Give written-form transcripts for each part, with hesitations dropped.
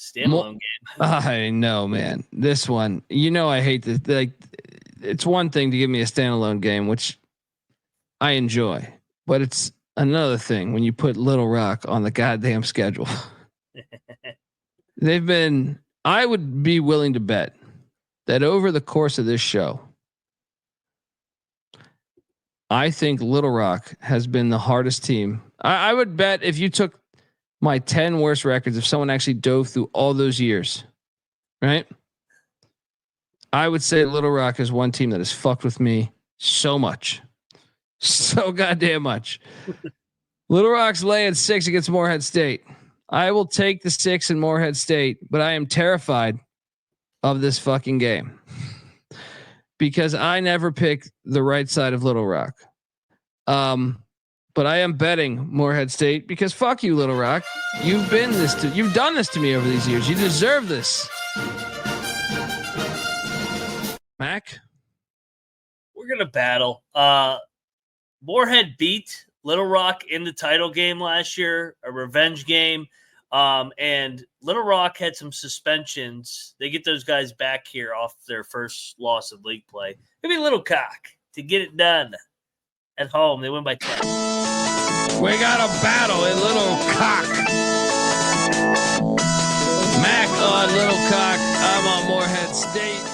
Standalone game. I know, man. This one, I hate this. Like, it's one thing to give me a standalone game, which I enjoy, but it's another thing when you put Little Rock on the goddamn schedule. I would be willing to bet that over the course of this show, I think Little Rock has been the hardest team. I would bet if you took my 10 worst records, if someone actually dove through all those years, right? I would say Little Rock is one team that has fucked with me so much. So goddamn much. Little Rock's laying 6 against Morehead State. I will take the 6 in Morehead State, but I am terrified of this fucking game because I never pick the right side of Little Rock. But I am betting Morehead State because fuck you, Little Rock. You've done this to me over these years. You deserve this. Mac, we're gonna battle. Morehead beat Little Rock in the title game last year, a revenge game. And Little Rock had some suspensions. They get those guys back here off their first loss of league play. Maybe Little Cock to get it done at home. They win by 10. We got a battle in Little Cock. Mac on Little Cock. I'm on Morehead State.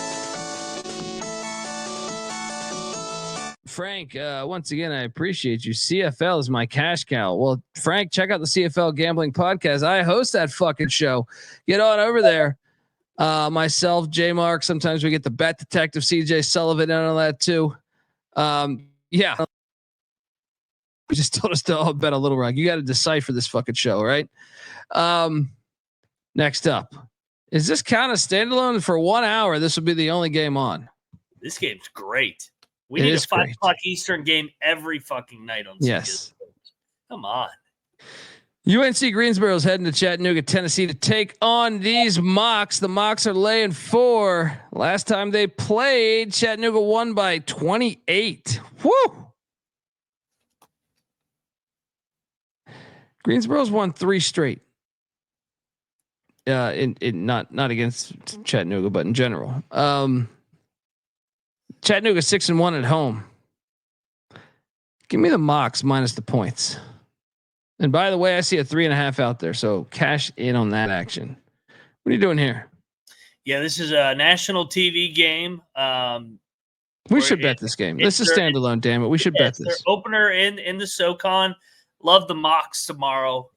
Frank, once again, I appreciate you. CFL is my cash cow. Well, Frank, check out the CFL Gambling Podcast. I host that fucking show. Get on over there. Myself, J Mark. Sometimes we get the Bet Detective, CJ Sullivan, and all that too. Yeah. We just told us to all bet a Little Rock. You got to decipher this fucking show, right? Next up, is this kind of standalone for 1 hour? This will be the only game on. This game's great. We need a 5 o'clock Eastern game every fucking night on CBS. Yes. Come on. UNC Greensboro is heading to Chattanooga, Tennessee to take on these Mocs. The Mocs are laying 4. Last time they played, Chattanooga won by 28. Woo! Greensboro's won 3 straight. Not against Chattanooga, but in general. Chattanooga 6-1 at home. Give me the Mocs minus the points. And by the way, I see a 3.5 out there, so cash in on that action. What are you doing here? Yeah, this is a national TV game. We should bet this game. This is standalone, damn it. We should bet this. Their opener in the SOCON. Love the Mocs tomorrow.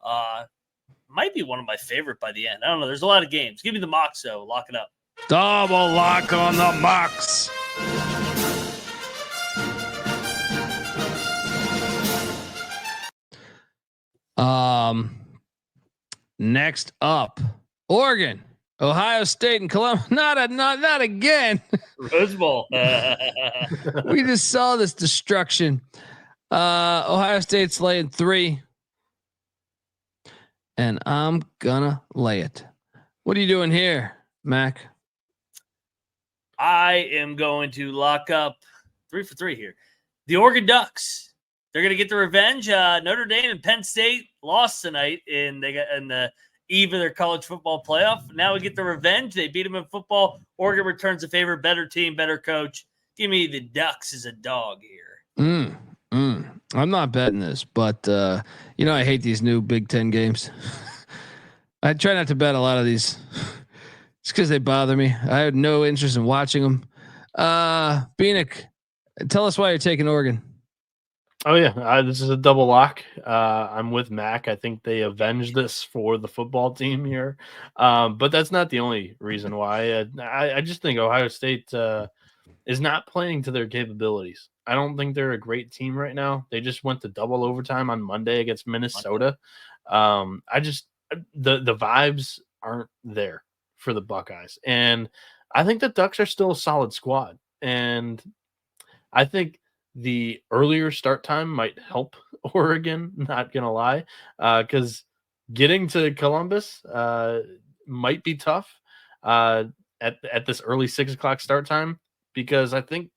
Might be one of my favorite by the end. I don't know. There's a lot of games. Give me the Mocs, though. Lock it up. Double lock on the Mocs. Next up, Oregon, Ohio State, and Columbus. Not again. Rose Bowl. We just saw this destruction. Ohio State's laying 3, and I'm gonna lay it. What are you doing here, Mac? I am going to lock up 3 for 3 here. The Oregon Ducks. They're going to get the revenge. Notre Dame and Penn State lost tonight in the eve of their college football playoff. Now we get the revenge. They beat them in football. Oregon returns the favor. Better team, better coach. Give me the Ducks as a dog here. I'm not betting this, but I hate these new Big Ten games. I try not to bet a lot of these. It's because they bother me. I had no interest in watching them. Bieniek, tell us why you're taking Oregon. Oh yeah, this is a double lock. I'm with Mac. I think they avenged this for the football team here, but that's not the only reason why. I just think Ohio State is not playing to their capabilities. I don't think they're a great team right now. They just went to double overtime on Monday against Minnesota. The vibes aren't there for the Buckeyes, and I think the Ducks are still a solid squad, and I think the earlier start time might help Oregon, not going to lie, because getting to Columbus might be tough at this early 6 o'clock start time, because I think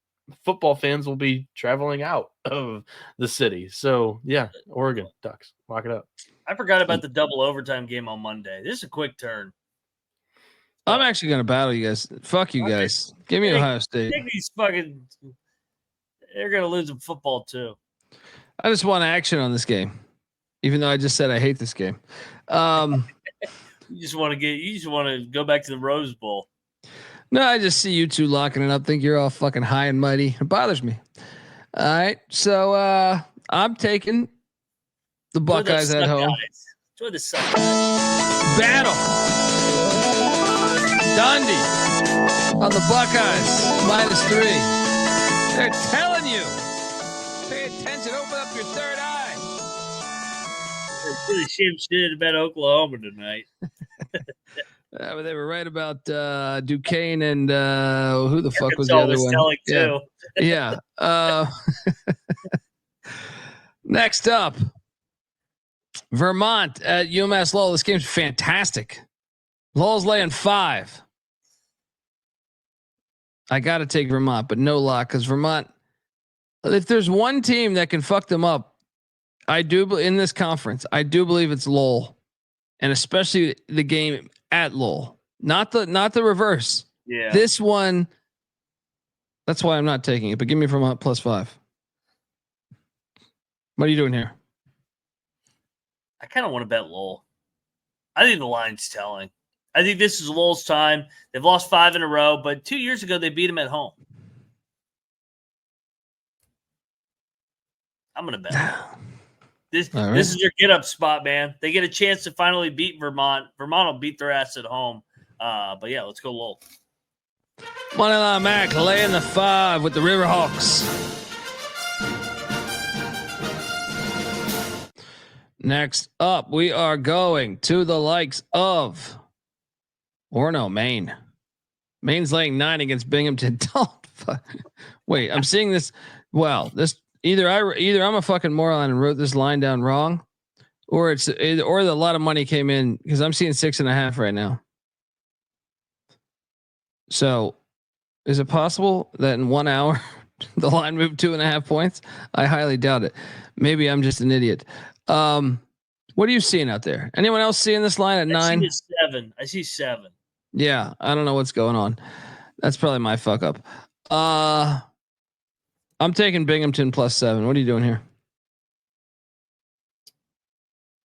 football fans will be traveling out of the city. So, yeah, Oregon Ducks, lock it up. I forgot about the double overtime game on Monday. This is a quick turn. I'm actually going to battle you guys. Fuck you guys. Give me Ohio State. These fucking, they're going to lose in football too. I just want action on this game, even though I just said I hate this game. You just want to go back to the Rose Bowl. No, I just see you two locking it up. Think you're all fucking high and mighty. It bothers me. All right, so I'm taking the Buckeyes at home. Enjoy the sun. Battle. Dundee on the Buckeyes -3. They're telling you. Pay attention. Open up your third eye. They're really shit about Oklahoma tonight. But they were right about Duquesne and who the fuck was the other one? Too. Yeah. Next up, Vermont at UMass Lowell. This game's fantastic. Lowell's laying 5. I got to take Vermont, but no lock because Vermont. If there's one team that can fuck them up, in this conference, I do believe it's Lowell, and especially the game at Lowell, not the reverse. Yeah, this one. That's why I'm not taking it. But give me Vermont +5. What are you doing here? I kind of want to bet Lowell. I think the line's telling. I think this is Lowell's time. They've lost 5 in a row, but 2 years ago they beat them at home. I'm gonna bet. This is your get up spot, man. They get a chance to finally beat Vermont. Vermont will beat their ass at home. But yeah, let's go Lowell. Moneyline Mac laying the 5 with the Riverhawks. Next up, we are going to the likes of Maine. Maine's laying 9 against Binghamton. Wait, I'm seeing this. Well, this either I'm a fucking moron and wrote this line down wrong, or a lot of money came in because I'm seeing 6.5 right now. So, is it possible that in 1 hour the line moved 2.5 points? I highly doubt it. Maybe I'm just an idiot. What are you seeing out there? Anyone else seeing this line at 9? I see 7. Yeah, I don't know what's going on. That's probably my fuck up. I'm taking Binghamton +7. What are you doing here?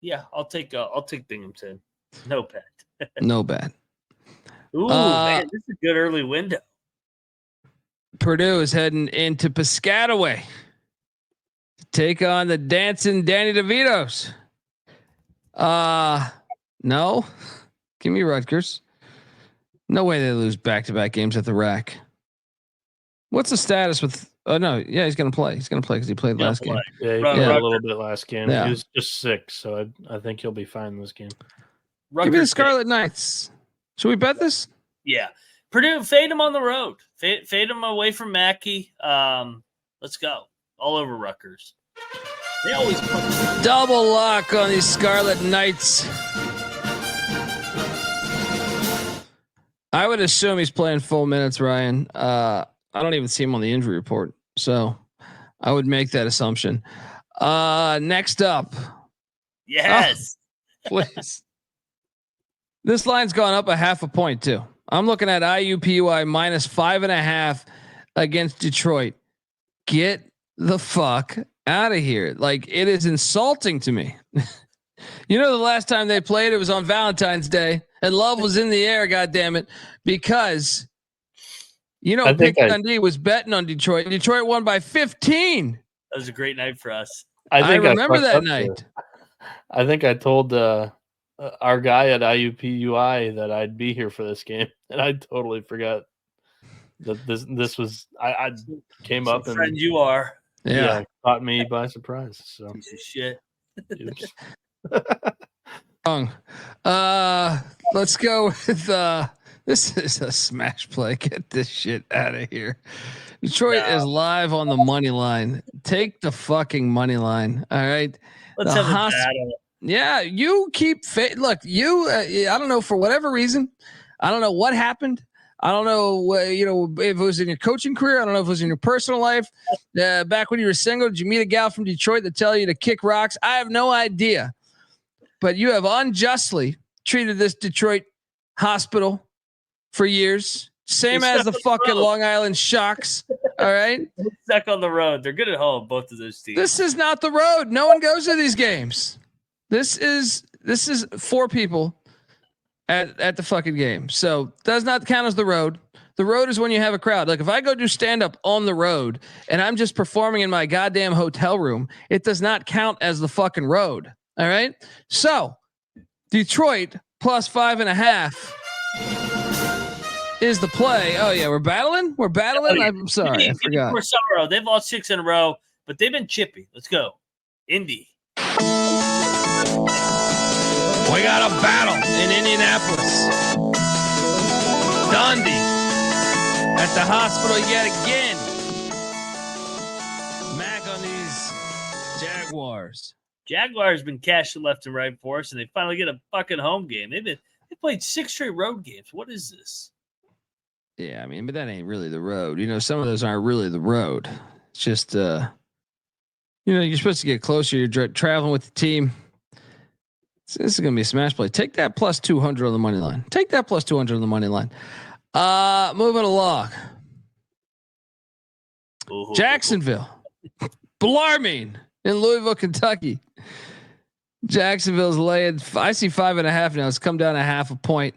Yeah, I'll take Binghamton. No bet. No bet. Ooh, man, this is a good early window. Purdue is heading into Piscataway to take on the dancing Danny DeVitos. No, give me Rutgers. No way they lose back-to-back games at the rack. What's the status with? Oh no, yeah, he's gonna play. He's gonna play because he played last game. Yeah, he played a little bit last game. Yeah. He was just sick, so I think he'll be fine in this game. Give me the Scarlet Knights. Should we bet this? Yeah, Purdue, fade him on the road. Fade him away from Mackey. Let's go all over Rutgers. They always double lock on these Scarlet Knights. I would assume he's playing full minutes, Ryan. I don't even see him on the injury report, so I would make that assumption. Next up, yes, please. This line's gone up 0.5 point too. I'm looking at IUPUI -5.5 against Detroit. Get the fuck out of here. Like, it is insulting to me. You know, the last time they played, it was on Valentine's Day and love was in the air. God damn it. Because, you know, Pick Dundee was betting on Detroit. Detroit won by 15. That was a great night for us. I remember that night. I think I told our guy at IUPUI that I'd be here for this game, and I totally forgot that this was. I came up and friend you are. Yeah, caught me by surprise. So piece of shit. Wrong. Let's go with this is a smash play. Get this shit out of here. Detroit is live on the money line. Take the fucking money line. All right. Let's have a battle. Yeah, you keep look, you I don't know, for whatever reason. I don't know what happened. I don't know, if it was in your coaching career. I don't know if it was in your personal life. Back when you were single, did you meet a gal from Detroit that tell you to kick rocks? I have no idea. But you have unjustly treated this Detroit hospital for years. Same They're as the stuck on fucking the road. Long Island Sharks. All right. Stuck on the road. They're good at home, both of those teams. This is not the road. No one goes to these games. This is 4 people at the fucking game. So does not count as the road. The road is when you have a crowd. Like if I go do stand up on the road and I'm just performing in my goddamn hotel room, it does not count as the fucking road. All right. So Detroit plus 5.5 is the play. Oh yeah. We're battling. Oh, yeah. I'm sorry. I forgot. Sorrow. They've lost 6 in a row, but they've been chippy. Let's go. Indy. We got a battle in Indianapolis. Dundee at the hospital yet again. Mac on these Jaguars. Jaguars been cashing left and right for us, and they finally get a fucking home game. They played 6 straight road games. What is this? Yeah, I mean, but that ain't really the road. You know, some of those aren't really the road. It's just, you know, you're supposed to get closer. You're traveling with the team. This is going to be a smash play. Take that plus 200 on the money line. Take that plus 200 on the money line. Moving along. Jacksonville. Bellarmine in Louisville, Kentucky. Jacksonville's laying. I see 5.5 now. It's come down 0.5 point.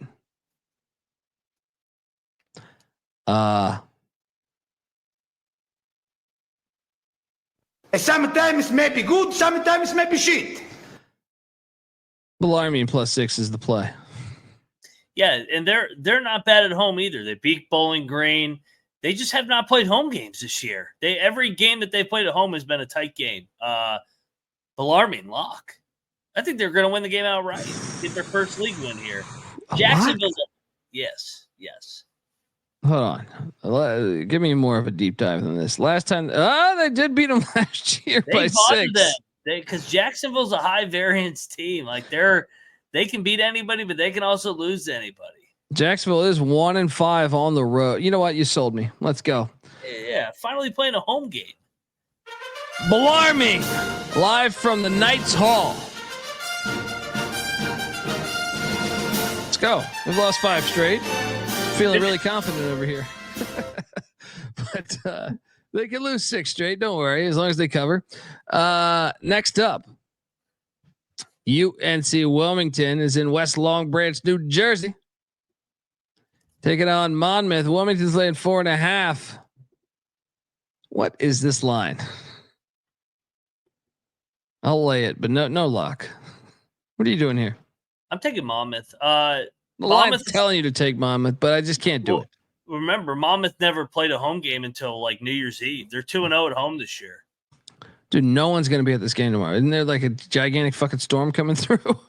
Sometimes may be good, sometimes may be shit. Bellarmine plus 6 is the play. Yeah, and they're not bad at home either. They beat Bowling Green. They just have not played home games this year. Every game that they played at home has been a tight game. Bellarmine lock. I think they're going to win the game outright. Get their first league win here. Jacksonville. Yes. Hold on. Give me more of a deep dive than this. Last time, they did beat them last year by 6. Because Jacksonville's a high variance team. Like they can beat anybody, but they can also lose to anybody. Jacksonville is 1-5 on the road. You know what? You sold me. Let's go. Yeah, finally playing a home game. Bellarmine, live from the Knights Hall. Let's go. We've lost 5 straight. Feeling really confident over here. But they can lose 6 straight. Don't worry, as long as they cover. Next up, UNC Wilmington is in West Long Branch, New Jersey. Taking on Monmouth. Wilmington's laying 4.5. What is this line? I'll lay it, but no lock. What are you doing here? I'm taking Monmouth. The line's telling you to take Monmouth, but I just can't do it. Remember, Monmouth never played a home game until like New Year's Eve. They're 2-0 at home this year. Dude, no one's going to be at this game tomorrow. Isn't there like a gigantic fucking storm coming through?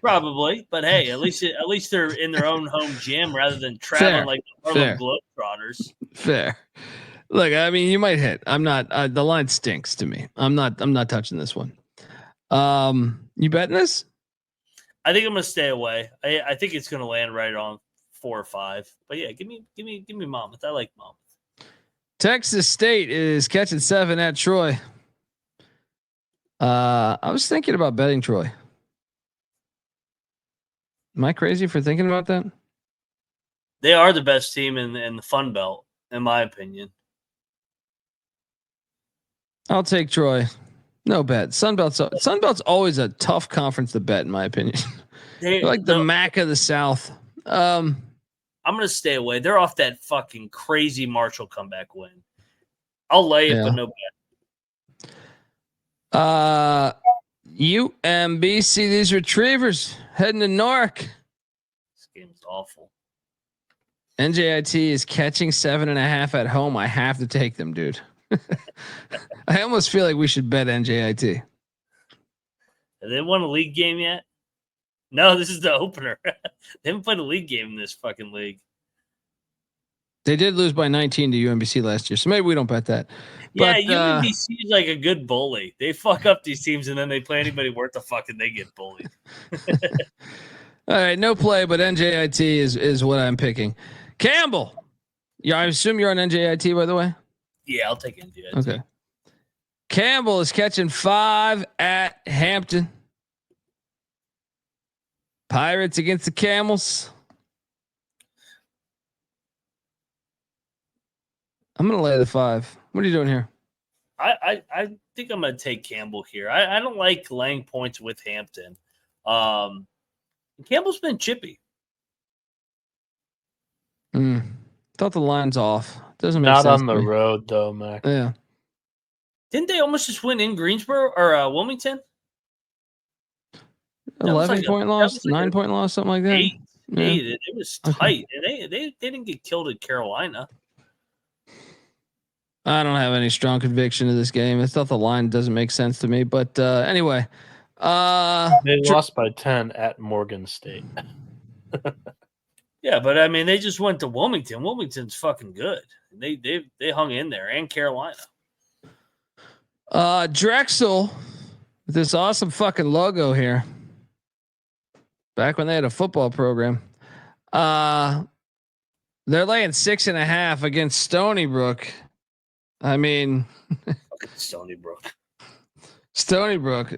Probably, but hey, at least they're in their own home gym rather than traveling like the Harlem Globetrotters. Fair. Look, I mean, you might hit. I'm not. The line stinks to me. I'm not touching this one. You betting this? I think I'm going to stay away. I think it's going to land right on 4 or 5. But yeah, give me Monmouth. I like Monmouth. Texas State is catching 7 at Troy. I was thinking about betting Troy. Am I crazy for thinking about that? They are the best team in the Fun Belt, in my opinion. I'll take Troy. No bet. Sunbelt's always a tough conference to bet, in my opinion. They're like the MAC of the South. I'm gonna stay away. They're off that fucking crazy Marshall comeback win. I'll lay it, but no bet. UMBC, these Retrievers heading to Newark. This game's awful. NJIT is catching 7.5 at home. I have to take them, dude. I almost feel like we should bet NJIT. Have they won a league game yet? No, this is the opener. They haven't played a league game in this fucking league. They did lose by 19 to UMBC last year, so maybe we don't bet that. Yeah, UMBC is like a good bully. They fuck up these teams, and then they play anybody worth a fuck, and they get bullied. All right, no play, but NJIT is what I'm picking. Campbell. Yeah, I assume you're on NJIT, by the way. Yeah, I'll take NJIT. Okay. Campbell is catching 5 at Hampton. Pirates against the Camels. I'm going to lay the 5. What are you doing here? I think I'm going to take Campbell here. I don't like laying points with Hampton. Campbell's been chippy. Thought the line's off. Doesn't make Not sense. on the road though, Mac. Yeah. Didn't they almost just win in Greensboro or Wilmington? 11-point loss, 9-point loss, something like that. 8. Yeah. 8. It was tight, and they didn't get killed at Carolina. I don't have any strong conviction of this game. I thought the line doesn't make sense to me, but anyway, they lost by 10 at Morgan State. Yeah, but I mean, they just went to Wilmington. Wilmington's fucking good. They hung in there, and Carolina. Drexel, with this awesome fucking logo here. Back when they had a football program, they're laying 6.5 against Stony Brook. I mean, Stony Brook,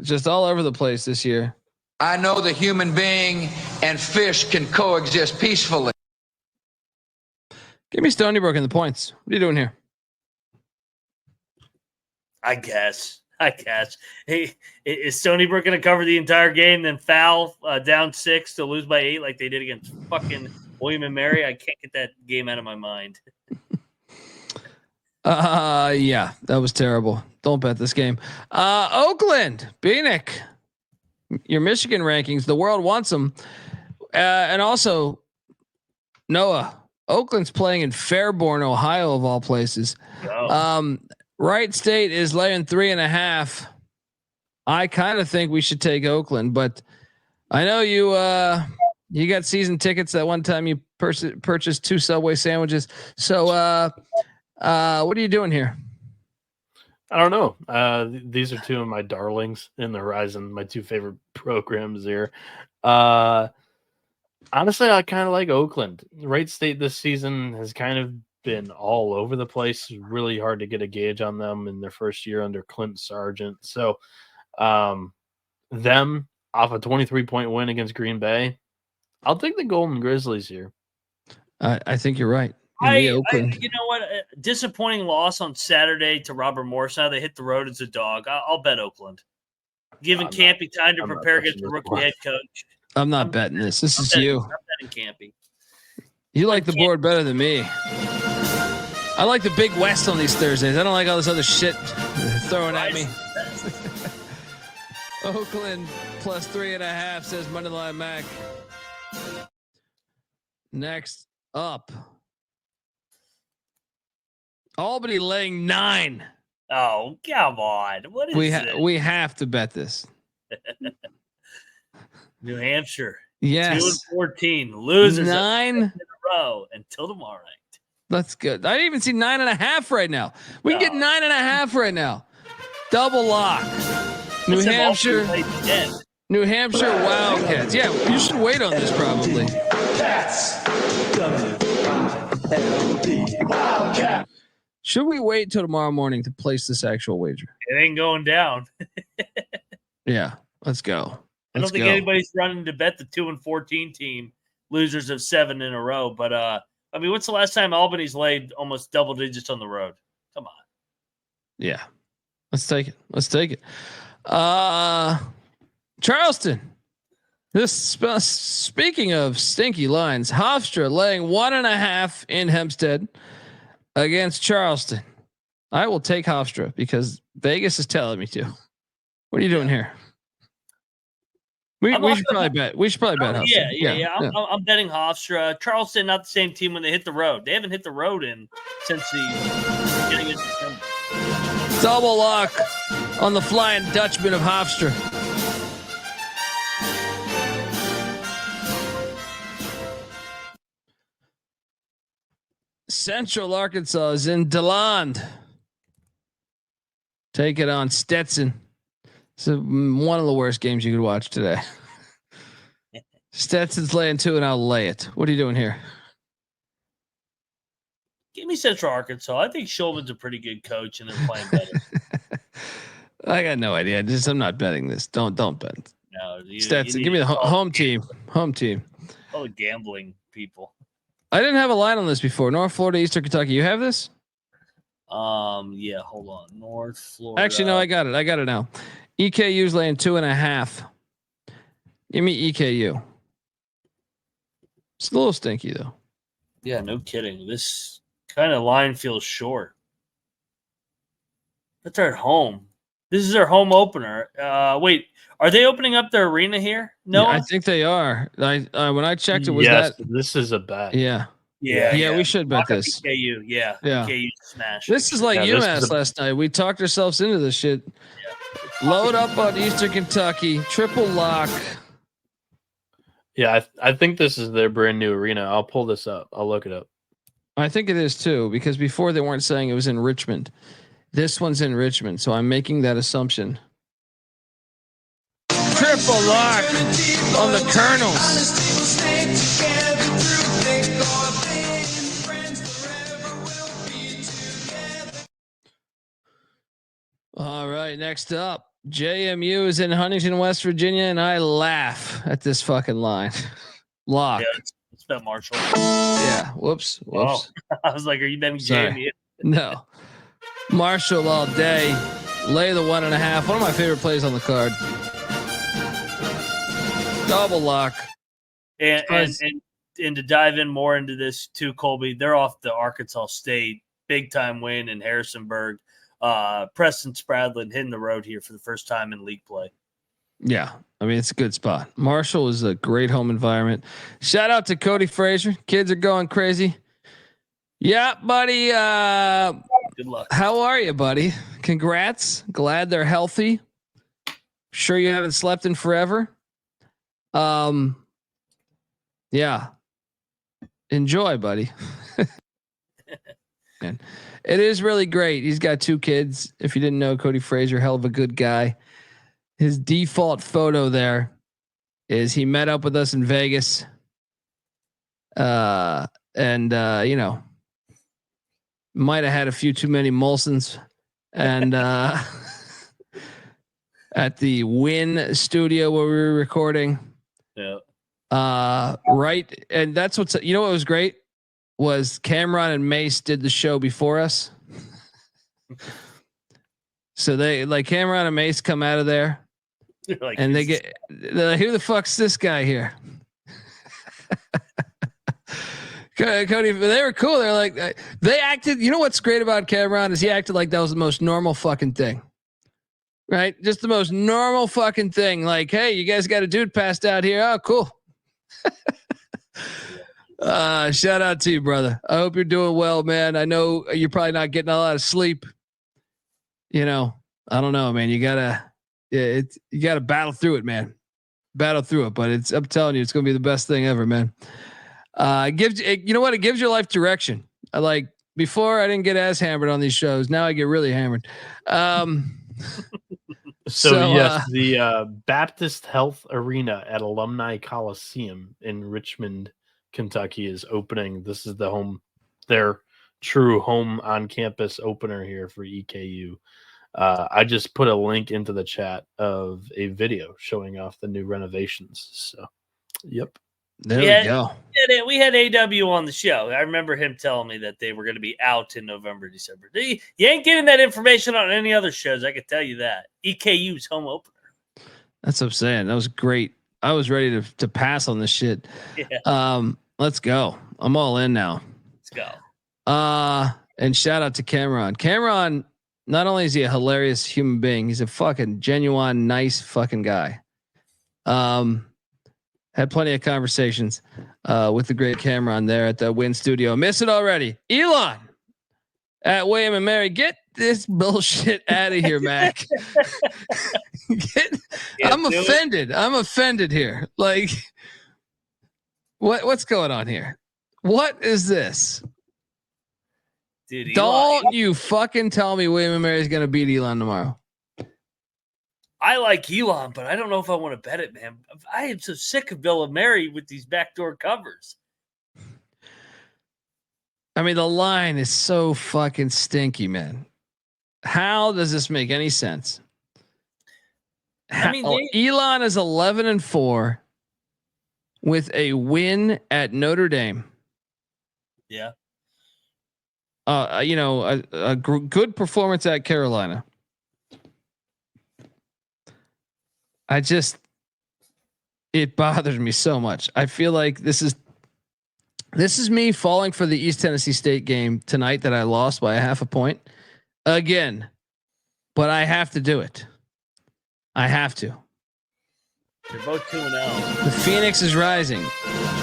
just all over the place this year. I know the human being and fish can coexist peacefully. Give me Stony Brook in the points. What are you doing here? I guess. Hey, is Stony Brook going to cover the entire game, then foul down 6 to lose by 8 like they did against fucking William and Mary? I can't get that game out of my mind. Yeah, that was terrible. Don't bet this game. Oakland, Bieniek, your Michigan rankings. The world wants them. And also, Noah, Oakland's playing in Fairborn, Ohio, of all places. Oh. Wright State is laying 3.5. I kind of think we should take Oakland, but I know you got season tickets that one time you purchased 2 Subway sandwiches. So what are you doing here? I don't know. These are 2 of my darlings in the Horizon, my 2 favorite programs here. Honestly, I kind of like Oakland. Wright State this season has kind of been all over the place. Really hard to get a gauge on them in their first year under Clint Sargent. So them off a 23-point win against Green Bay, I'll take the Golden Grizzlies here. I think you're right. You know what? Disappointing loss on Saturday to Robert Morris. Now they hit the road as a dog. I'll bet Oakland. Giving Campy time to prepare against the rookie head coach. I'm not betting this. This is you. I'm betting Campy. You like the board better than me. I like the Big West on these Thursdays. I don't like all this other shit throwing at me. Oakland plus 3.5 says Moneyline Mac. Next up, Albany laying 9. Oh, come on. What is it? We have to bet this. New Hampshire. Yes. 2-14. Losers 9 in a row until tomorrow night. That's good. I didn't even see 9.5 right now. We can get 9.5 right now. Double lock. New Hampshire Wildcats. Yeah, you should wait on this probably. Should we wait till tomorrow morning to place this actual wager? It ain't going down. Yeah, let's go. I don't think anybody's running to bet the 2-14 team, losers of 7 in a row. But I mean, what's the last time Albany's laid almost double digits on the road? Come on. Yeah, let's take it. Charleston. Speaking of stinky lines, Hofstra laying 1.5 in Hempstead against Charleston. I will take Hofstra because Vegas is telling me to. What are you doing here? We should probably bet. We should probably bet Hofstra. Yeah. I'm betting Hofstra. Charleston, not the same team when they hit the road. They haven't hit the road since the beginning of September. Double lock on the Flying Dutchman of Hofstra. Central Arkansas is in DeLand. Take it on Stetson. It's one of the worst games you could watch today. Stetson's laying 2 and I'll lay it. What are you doing here? Give me Central Arkansas. I think Schulman's a pretty good coach and they're playing better. I got no idea. I'm not betting this. Don't bet. No, Stetson, give me the home team. Home team. All the gambling people. I didn't have a line on this before. North Florida, Eastern Kentucky. You have this? Yeah, hold on. North Florida. Actually, no, I got it now. EKU's laying 2.5. Give me EKU. It's a little stinky though. Yeah, no kidding. This kind of line feels short. But they're at home. This is their home opener. Wait, are they opening up their arena here? No, Yeah, I think they are. When I checked, it was yes, that. this is a bet. Yeah. Yeah. We should bet Lock up this. EKU. Yeah. EKU smash. This is like Yeah, this UMass is last night. We talked ourselves into this shit. Load up on Eastern Kentucky, triple lock. Yeah, I think this is their brand new arena. I'll pull this up. I'll look it up. I think it is too, because before they weren't saying it was in Richmond. This one's in Richmond, so I'm making that assumption. Triple lock on the Colonels. All right, next up, JMU is in Huntington, West Virginia, and I laugh at this fucking line. Lock. Yeah, it's bet Marshall. Yeah. Whoops. Oh, I was like, are you betting JMU? No. Marshall all day. Lay the 1.5. One of my favorite plays on the card. Double lock. And to dive in more into this too, Colby, they're off the Arkansas State big time win in Harrisonburg. Preston Spradlin hitting the road here for the first time in league play. Yeah, I mean it's a good spot. Marshall is a great home environment. Shout out to Cody Frazier. Kids are going crazy. Yeah, buddy. Good luck. How are you, buddy? Congrats. Glad they're healthy. Sure you haven't slept in forever. Yeah. Enjoy, buddy. Man, it is really great. He's got 2 kids. If you didn't know, Cody Frazier, hell of a good guy. His default photo there is he met up with us in Vegas. And you know, might have had a few too many Molsons and at the Win studio where we were recording. Yeah. Right. And that's what what was great was Cameron and Mace did the show before us. So they like Cameron and Mace come out of there Like, and they're like, who the fuck's this guy here? Cody, they were cool. They're like, they acted, you know what's great about Cameron is he acted like that was the most normal fucking thing. Right? Just the most normal fucking thing. Like, hey, you guys got a dude passed out here. Oh, cool. Shout out to you, brother. I hope you're doing well, man. I know you're probably not getting a lot of sleep. You know, I don't know, man. You gotta battle through it, man. Battle through it, but I'm telling you, it's gonna be the best thing ever, man. It gives you know what? It gives your life direction. Like before, I didn't get as hammered on these shows. Now I get really hammered. So yes, the Baptist Health Arena at Alumni Coliseum in Richmond, Kentucky is opening. This is their true home on campus opener here for EKU. I just put a link into the chat of a video showing off the new renovations. So, yep. There we go. We had AW on the show. I remember him telling me that they were going to be out in November, December. You ain't getting that information on any other shows. I can tell you that. EKU's home opener. That's what I'm saying. That was great. I was ready to pass on this shit. Yeah. Let's go. I'm all in now. Let's go. And shout out to Cameron. Cameron, not only is he a hilarious human being, he's a fucking genuine, nice fucking guy. Had plenty of conversations with the great Cameron there at the Win Studio. Miss it already. Elon at William and Mary. Get this bullshit out of here, Mac. I'm offended. I'm offended here. Like, what's going on here? What is this? Dude, don't you fucking tell me William and Mary is going to beat Elon tomorrow. I like Elon, but I don't know if I want to bet it, man. I am so sick of Bill and Mary with these backdoor covers. I mean, the line is so fucking stinky, man. How does this make any sense? I mean, Elon is 11-4 with a win at Notre Dame. Yeah. good performance at Carolina. It bothers me so much. I feel like this is me falling for the East Tennessee State game tonight that I lost by 0.5 point again, but I have to do it. I have to. They're both 2-0. The Phoenix is rising.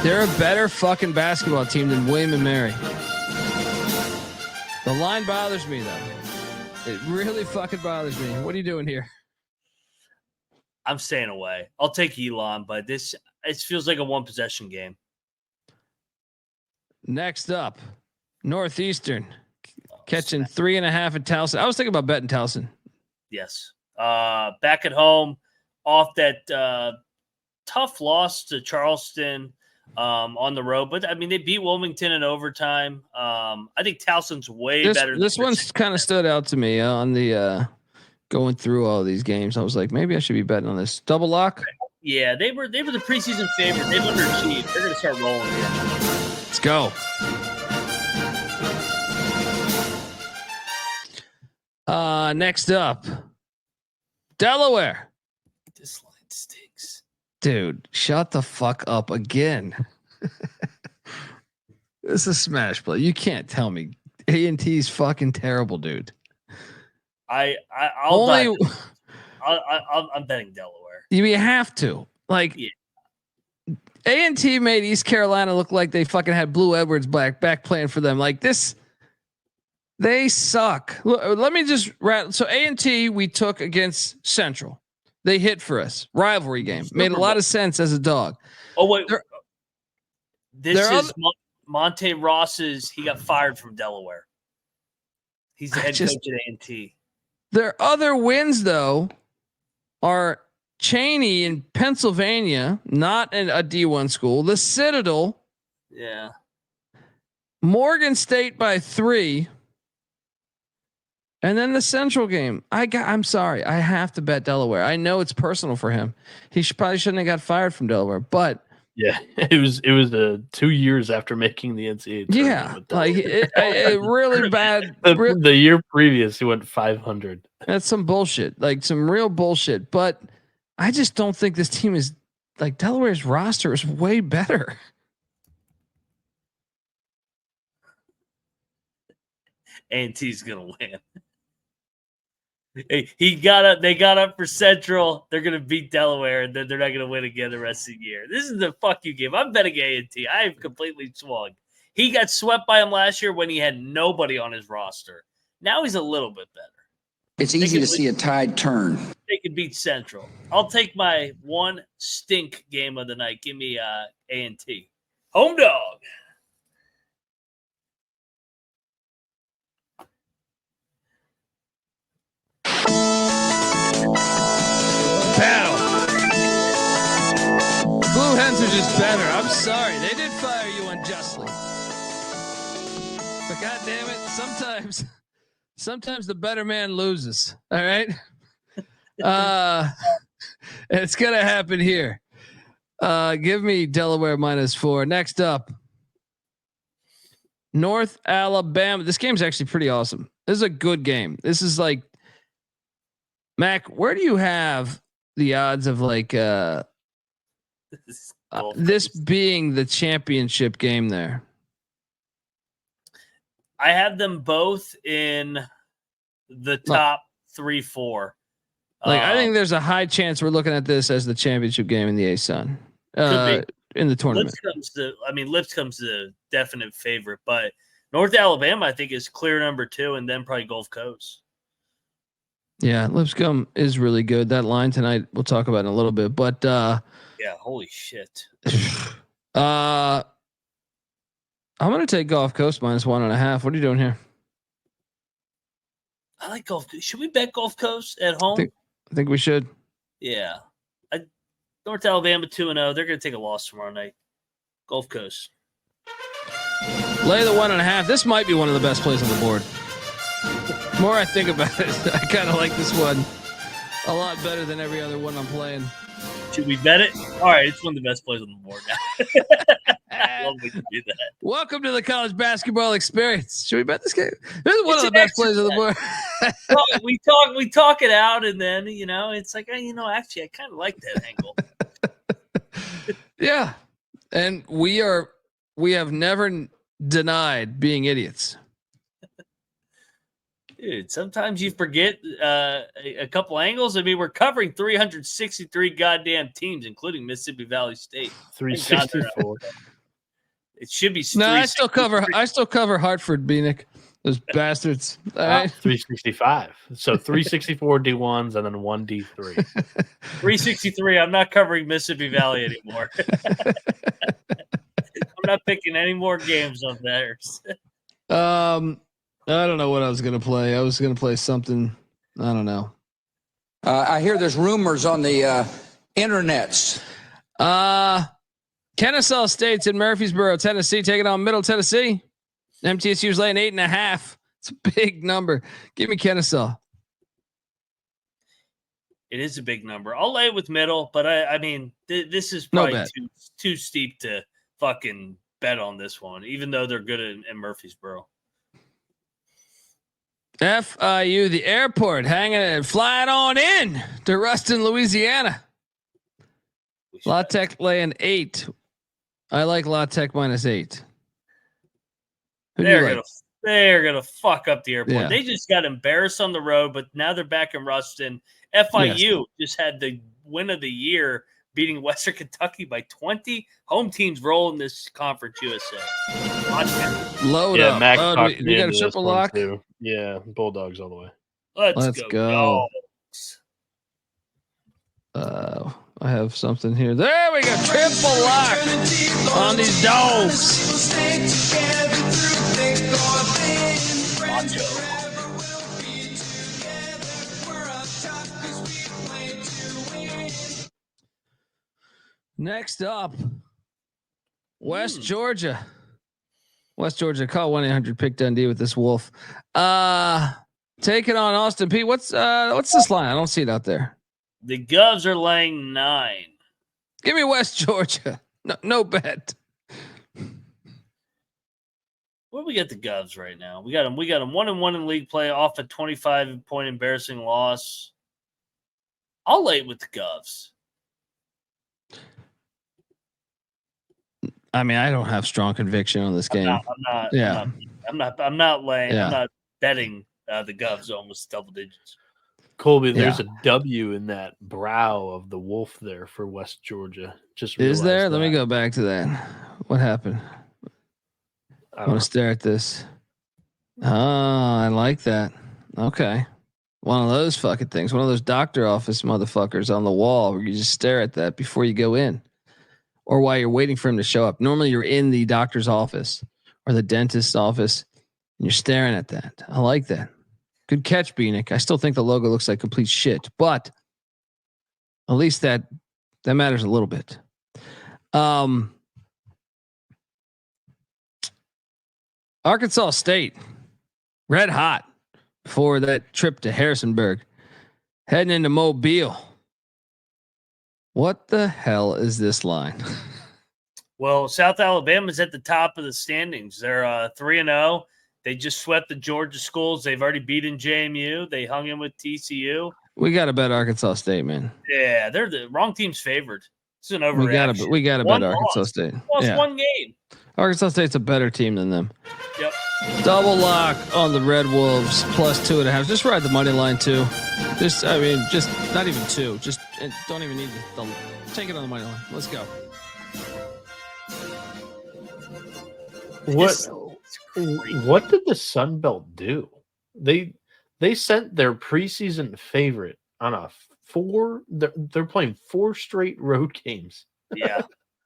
They're a better fucking basketball team than William and Mary. The line bothers me though. It really fucking bothers me. What are you doing here? I'm staying away. I'll take Elon, but it feels like a one possession game. Next up, Northeastern catching 3.5 at Towson. I was thinking about betting Towson. Yes. Back at home off that tough loss to Charleston on the road. But I mean, they beat Wilmington in overtime. I think Towson's way better. This one's kind of stood out to me on the going through all these games. I was like, maybe I should be betting on this. Double lock? Yeah, they were the preseason favorite. They've underachieved. They're going to start rolling here. Let's go. Next up, Delaware. This line stinks. Dude, shut the fuck up again. This is smash play. You can't tell me A&T's fucking terrible, dude. I'm betting Delaware. You have to. Like, yeah. A&T made East Carolina look like they fucking had Blue Edwards back playing for them. Like this, they suck. Let me just so A&T we took against Central. They hit for us. Rivalry game. Made a lot of sense as a dog. Oh wait, this is Monte Ross's. He got fired from Delaware. He's the head coach at A&T. Their other wins, though, are Cheney in Pennsylvania, not a D1 school. The Citadel, yeah. Morgan State by 3, and then the Central game. I'm sorry, I have to bet Delaware. I know it's personal for him. He probably shouldn't have got fired from Delaware, but yeah, it was 2 years after making the NCAA. Yeah, like it really bad. The year previous, he went 500. That's some bullshit, like some real bullshit. But I just don't think this team is like Delaware's roster is way better. A&T's gonna win. They got up for Central. They're gonna beat Delaware, and then they're not gonna win again the rest of the year. This is the fuck you game. I'm betting A&T. I have completely swung. He got swept by him last year when he had nobody on his roster. Now he's a little bit better. It's easy to see a tide turn. They could beat Central. I'll take my one stink game of the night. Give me A&T. Home dog. Battle. Blue Hens are just better. I'm sorry. They did fire you unjustly. But God damn it, sometimes the better man loses. All right. It's going to happen here. Give me Delaware -4. Next up, North Alabama. This game's actually pretty awesome. This is a good game. This is like, Mac, where do you have the odds of like this being the championship game there? I have them both in the top 3-4. Like, I think there's a high chance we're looking at this as the championship game in the ASUN in the tournament. Lipscomb's the definite favorite, but North Alabama, I think, is clear number 2, and then probably Gulf Coast. Yeah, Lipscomb is really good. That line tonight we'll talk about in a little bit, but yeah, holy shit. I'm gonna take Gulf Coast -1.5. What are you doing here? I like Gulf Coast. Should we bet Gulf Coast at home? I think we should. Yeah. North Alabama 2-0. They're gonna take a loss tomorrow night. Gulf Coast. Lay the 1.5. This might be one of the best plays on the board. The more I think about it, I kind of like this one a lot better than every other one I'm playing. Should we bet it? All right, it's one of the best plays on the board now. Love when you do that. Welcome to the college basketball experience. Should we bet this game? This is one of the best plays on the board. Well, we talk it out, and then it's like, actually, I kind of like that angle. Yeah, and we have never denied being idiots. Dude, sometimes you forget a couple angles. I mean, we're covering 363 goddamn teams, including Mississippi Valley State. 364. It should be. No, I still cover Hartford, Bieniek. Those bastards. All right. 365. So 364 D1s and then one D3. 363. I'm not covering Mississippi Valley anymore. I'm not picking any more games of theirs. I don't know what I was going to play. I was going to play something. I don't know. I hear there's rumors on the internets. Kennesaw State's in Murfreesboro, Tennessee, taking on Middle Tennessee. MTSU's laying 8.5. It's a big number. Give me Kennesaw. It is a big number. I'll lay it with Middle, but I mean, this is probably too steep to fucking bet on this one, even though they're good in Murfreesboro. FIU, the airport, flying on in to Ruston, Louisiana. La Tech laying 8. I like La Tech -8. They're gonna fuck up the airport. Yeah. They just got embarrassed on the road, but now they're back in Ruston. FIU just had the win of the year, beating Western Kentucky by 20. Home teams rolling this Conference USA. Load up. Mac we got a triple lock. Too. Yeah, Bulldogs all the way. Let's go. I have something here. There we go. Triple lock on these dogs. Next up, West Georgia. West Georgia, call 1-800-PICK-DUNDEE with this wolf. Taking on Austin P. What's this line? I don't see it out there. The Govs are laying 9. Give me West Georgia. No bet. Where do we get the Govs right now? We got them 1-1 in league play off a 25-point embarrassing loss. I'll lay it with the Govs. I mean, I don't have strong conviction on this game. I'm not laying. I'm not betting the Govs almost double digits. Colby, there's a W in that brow of the wolf there for West Georgia. Just is there? Let me go back to that. What happened? I want to stare at this. Oh, I like that. Okay. One of those fucking things. One of those doctor office motherfuckers on the wall where you just stare at that before you go in. Or while you're waiting for him to show up. Normally you're in the doctor's office or the dentist's office and you're staring at that. I like that. Good catch, Bieniek. I still think the logo looks like complete shit, but at least that matters a little bit. Arkansas State, red hot for that trip to Harrisonburg, heading into Mobile. What the hell is this line? Well, South Alabama's at the top of the standings. They're 3-0. They just swept the Georgia schools. They've already beaten JMU. They hung in with TCU. We got to bet Arkansas State, man. Yeah, they're the wrong team's favored. It's an overreaction. We got to bet Arkansas State. Lost one game. Arkansas State's a better team than them. Yep. Double lock on the Red Wolves +2.5. Just ride the money line too. Just not even 2. Just don't even need to take it on the money line. Let's go. What did the Sun Belt do? They sent their preseason favorite on a 4. They're playing 4 straight road games.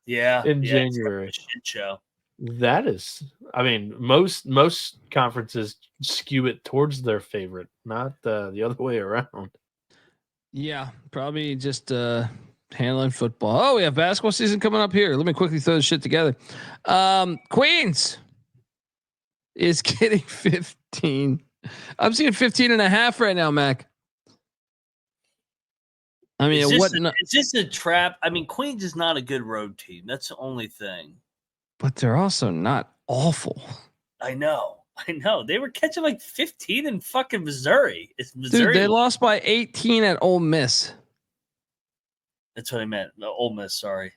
Yeah. In January. Shit show. That is, I mean, most conferences skew it towards their favorite, not the other way around. Yeah, probably just handling football. Oh, we have basketball season coming up here. Let me quickly throw this shit together. Queens is getting 15. I'm seeing 15.5 right now, Mac. I mean, it's just a trap. I mean, Queens is not a good road team. That's the only thing. But they're also not awful. I know. They were catching like 15 in fucking Missouri. It's Missouri. Dude, they lost by 18 at Ole Miss. That's what I meant. No, Ole Miss. Sorry.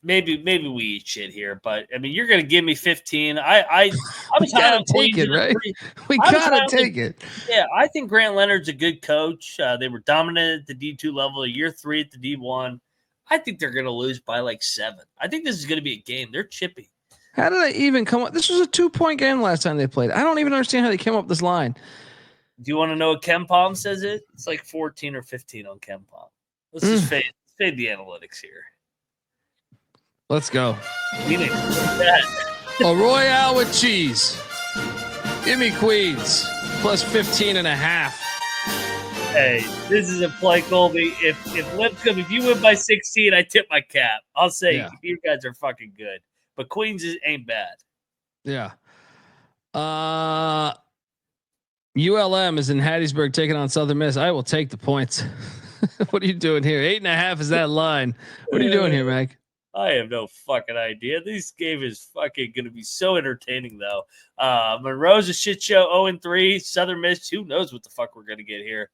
Maybe we eat shit here, but I mean, you're gonna give me 15. I was gotta take it, right? We gotta take it. Yeah, I think Grant Leonard's a good coach. They were dominant at the D2 level. Year 3 at the D1. I think they're gonna lose by like 7. I think this is gonna be a game. They're chippy. How did I even come up? This was a 2-point game last time they played. I don't even understand how they came up with this line. Do you want to know what KenPom says it? It's like 14 or 15 on KenPom. Let's just fade the analytics here. Let's go. We need that. A Royale with cheese. Give me Queens plus 15.5. Hey, this is a play, Colby. If you win by 16, I tip my cap. I'll say you guys are fucking good. But Queens ain't bad. Yeah. ULM is in Hattiesburg taking on Southern Miss. I will take the points. What are you doing here? 8.5 is that line. What are you doing here, Mike? I have no fucking idea. This game is fucking going to be so entertaining, though. Monroe's a shit show, 0-3. Southern Miss, who knows what the fuck we're going to get here.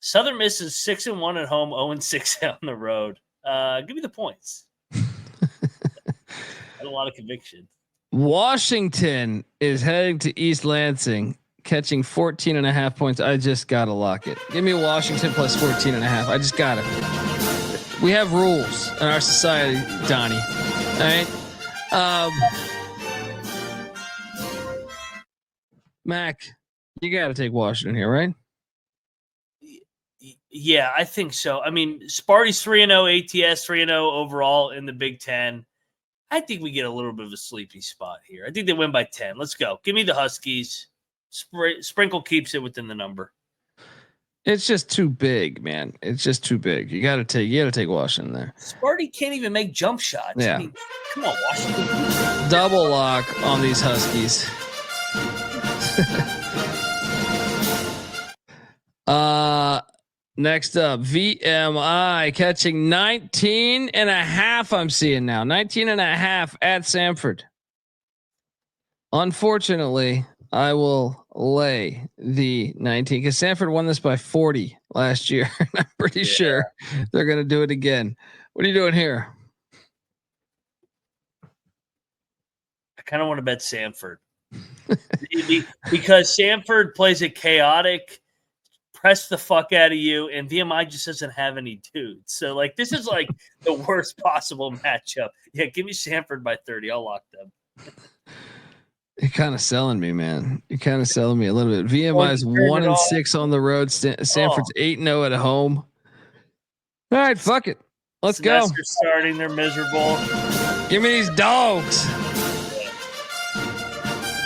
Southern Miss is 6-1 at home, 0-6 on the road. Give me the points. Had a lot of conviction. Washington is heading to East Lansing, catching 14.5 points. I just got to lock it. Give me Washington plus 14.5. I just got it. We have rules in our society, Donnie. All right. Mac, you got to take Washington here, right? Yeah, I think so. I mean, Sparty's 3-0, ATS 3-0 overall in the Big Ten. I think we get a little bit of a sleepy spot here. I think they win by 10. Let's go. Give me the Huskies. Sprinkle keeps it within the number. It's just too big, man. It's just too big. You got to take Washington there. Sparty can't even make jump shots. Yeah. I mean, come on, Washington. Double lock on these Huskies. Next up, VMI catching 19.5. I'm seeing now 19.5 at Samford. Unfortunately, I will lay the 19 because Samford won this by 40 last year. I'm pretty sure they're going to do it again. What are you doing here? I kind of want to bet Samford because Samford plays a chaotic, press the fuck out of you, and VMI just doesn't have any dudes. So like this is like the worst possible matchup. Yeah, give me Samford by 30. I'll lock them. You're kind of selling me, man. You're kind of selling me a little bit. VMI is 1-6 on the road. Sanford's 8-0 at home. All right, fuck it. Let's go. They're starting. They're miserable. Give me these dogs.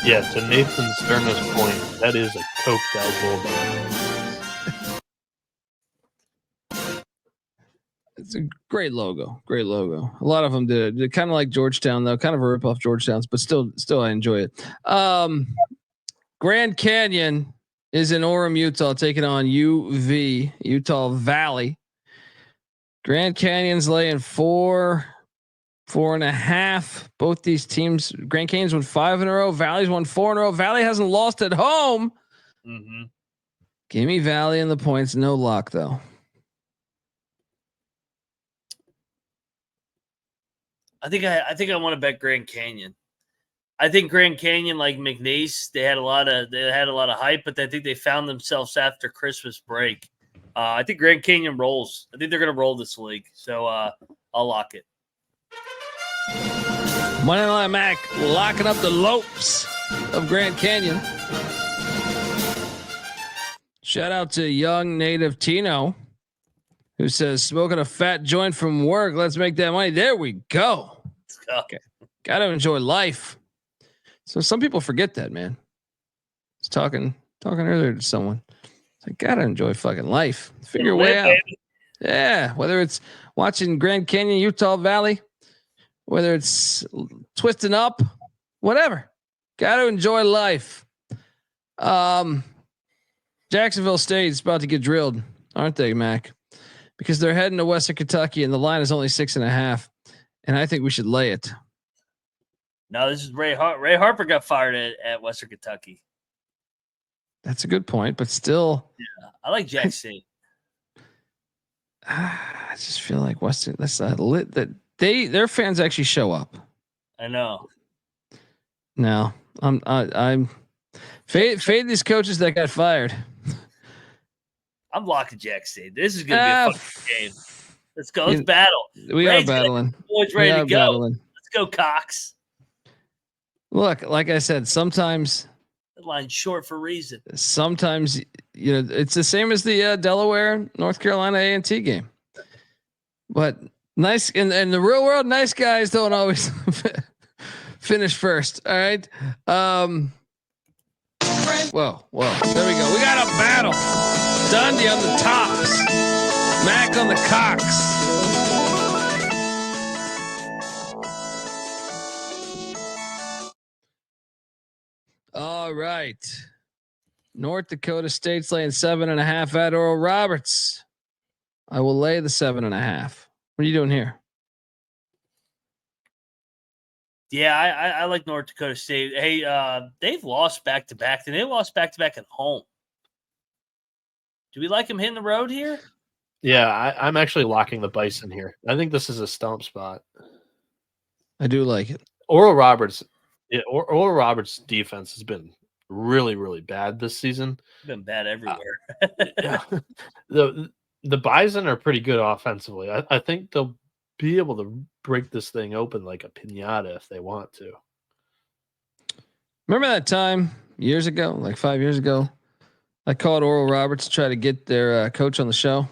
Yeah, to Nathan Sterna's point, that is a coked out bulldog. It's a great logo. Great logo. A lot of them did it. They're kind of like Georgetown, though. Kind of a rip off Georgetown's, but still I enjoy it. Grand Canyon is in Orem, Utah, taking on UV, Utah Valley. Grand Canyon's laying 4.5. Both these teams, Grand Canyon's won 5 in a row. Valley's won 4 in a row. Valley hasn't lost at home. Mm-hmm. Give me Valley and the points. No lock, though. I think I want to bet Grand Canyon. I think Grand Canyon, like McNeese, they had a lot of hype, but I think they found themselves after Christmas break. I think Grand Canyon rolls. I think they're going to roll this league. So I'll lock it. Moneyline Mac locking up the Lopes of Grand Canyon. Shout out to young native Tino, who says, smoking a fat joint from work. Let's make that money. There we go. Okay. Got to enjoy life. So some people forget that, man. I was talking earlier to someone. I got to enjoy fucking life. Figure your way out. Baby. Yeah. Whether it's watching Grand Canyon, Utah Valley, whether it's twisting up, whatever. Got to enjoy life. Jacksonville State's about to get drilled, aren't they, Mac? Because they're heading to Western Kentucky and the line is only 6.5. And I think we should lay it. No, this is Ray Harper got fired at Western Kentucky. That's a good point, but still. Yeah, I like Jack State. I just feel like Western. That's lit that their fans actually show up. I know. No, I'm fade these coaches that got fired. I'm locking Jack State. This is gonna be a fucking game. Let's go. Let's battle. We are battling. Boys ready to go. Battling. Let's go, Cox. Look, like I said, sometimes the line's short for a reason. Sometimes it's the same as the Delaware North Carolina A&T game. But nice in the real world, nice guys don't always finish first. All right. Whoa. There we go. We got a battle. Dundee on the tops. Mac on the cocks. All right. North Dakota State's laying 7.5 at Oral Roberts. I will lay the 7.5. What are you doing here? Yeah, I like North Dakota State. Hey, they've lost back-to-back, and they lost back-to-back at home. Do we like them hitting the road here? Yeah, I'm actually locking the Bison here. I think this is a stomp spot. I do like it. Oral Roberts' defense has been really, really bad this season. Been bad everywhere. Yeah. The Bison are pretty good offensively. I think they'll be able to break this thing open like a piñata if they want to. Remember that time years ago, like 5 years ago, I called Oral Roberts to try to get their coach on the show.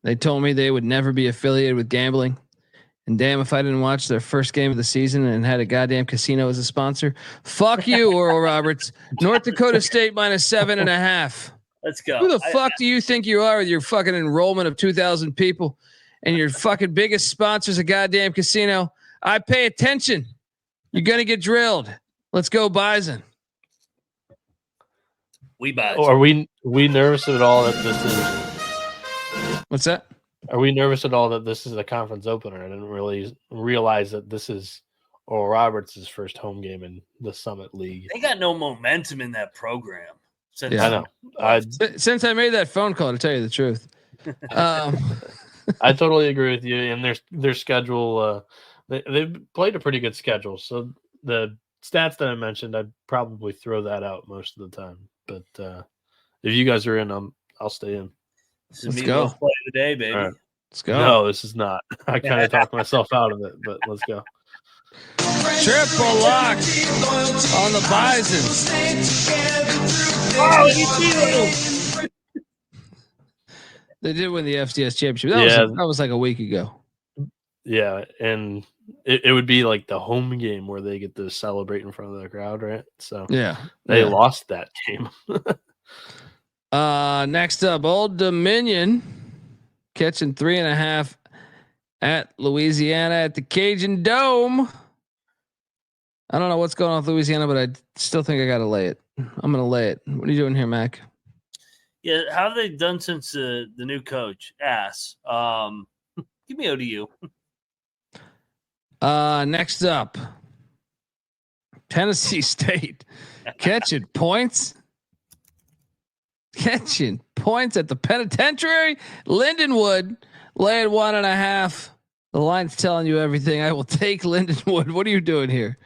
They told me they would never be affiliated with gambling. And damn, if I didn't watch their first game of the season and had a goddamn casino as a sponsor, fuck you, Oral Roberts. North Dakota State minus 7.5. Let's go. Who the fuck do you think you are with your fucking enrollment of 2,000 people and your fucking biggest sponsor's a goddamn casino? I pay attention. You're going to get drilled. Let's go Bison. We buy. Are we nervous at all that this is? What's that? Are we nervous at all that this is a conference opener? I didn't really realize that this is Oral Roberts' first home game in the Summit League. They got no momentum in that program. I know. Since I made that phone call, to tell you the truth. I totally agree with you. And their schedule, they've played a pretty good schedule. So the stats that I mentioned, I'd probably throw that out most of the time. But if you guys are in, I'll stay in. Let's go. Play of the day, baby. Right. Let's go. No, this is not. I kind of talked myself out of it, but let's go. Triple lock on the Bison. Oh, They did win the FCS championship. That was like a week ago. Yeah, and it would be like the home game where they get to celebrate in front of the crowd, right? So they lost that game. Next up, Old Dominion catching 3.5 at Louisiana at the Cajun Dome. I don't know what's going on with Louisiana, but I still think I got to lay it. I'm going to lay it. What are you doing here, Mac? Yeah, how have they done since the new coach? Ass. Give me ODU. Next up, Tennessee State catching points. Catching points at the penitentiary. Lindenwood laying 1.5. The line's telling you everything. I will take Lindenwood. What are you doing here?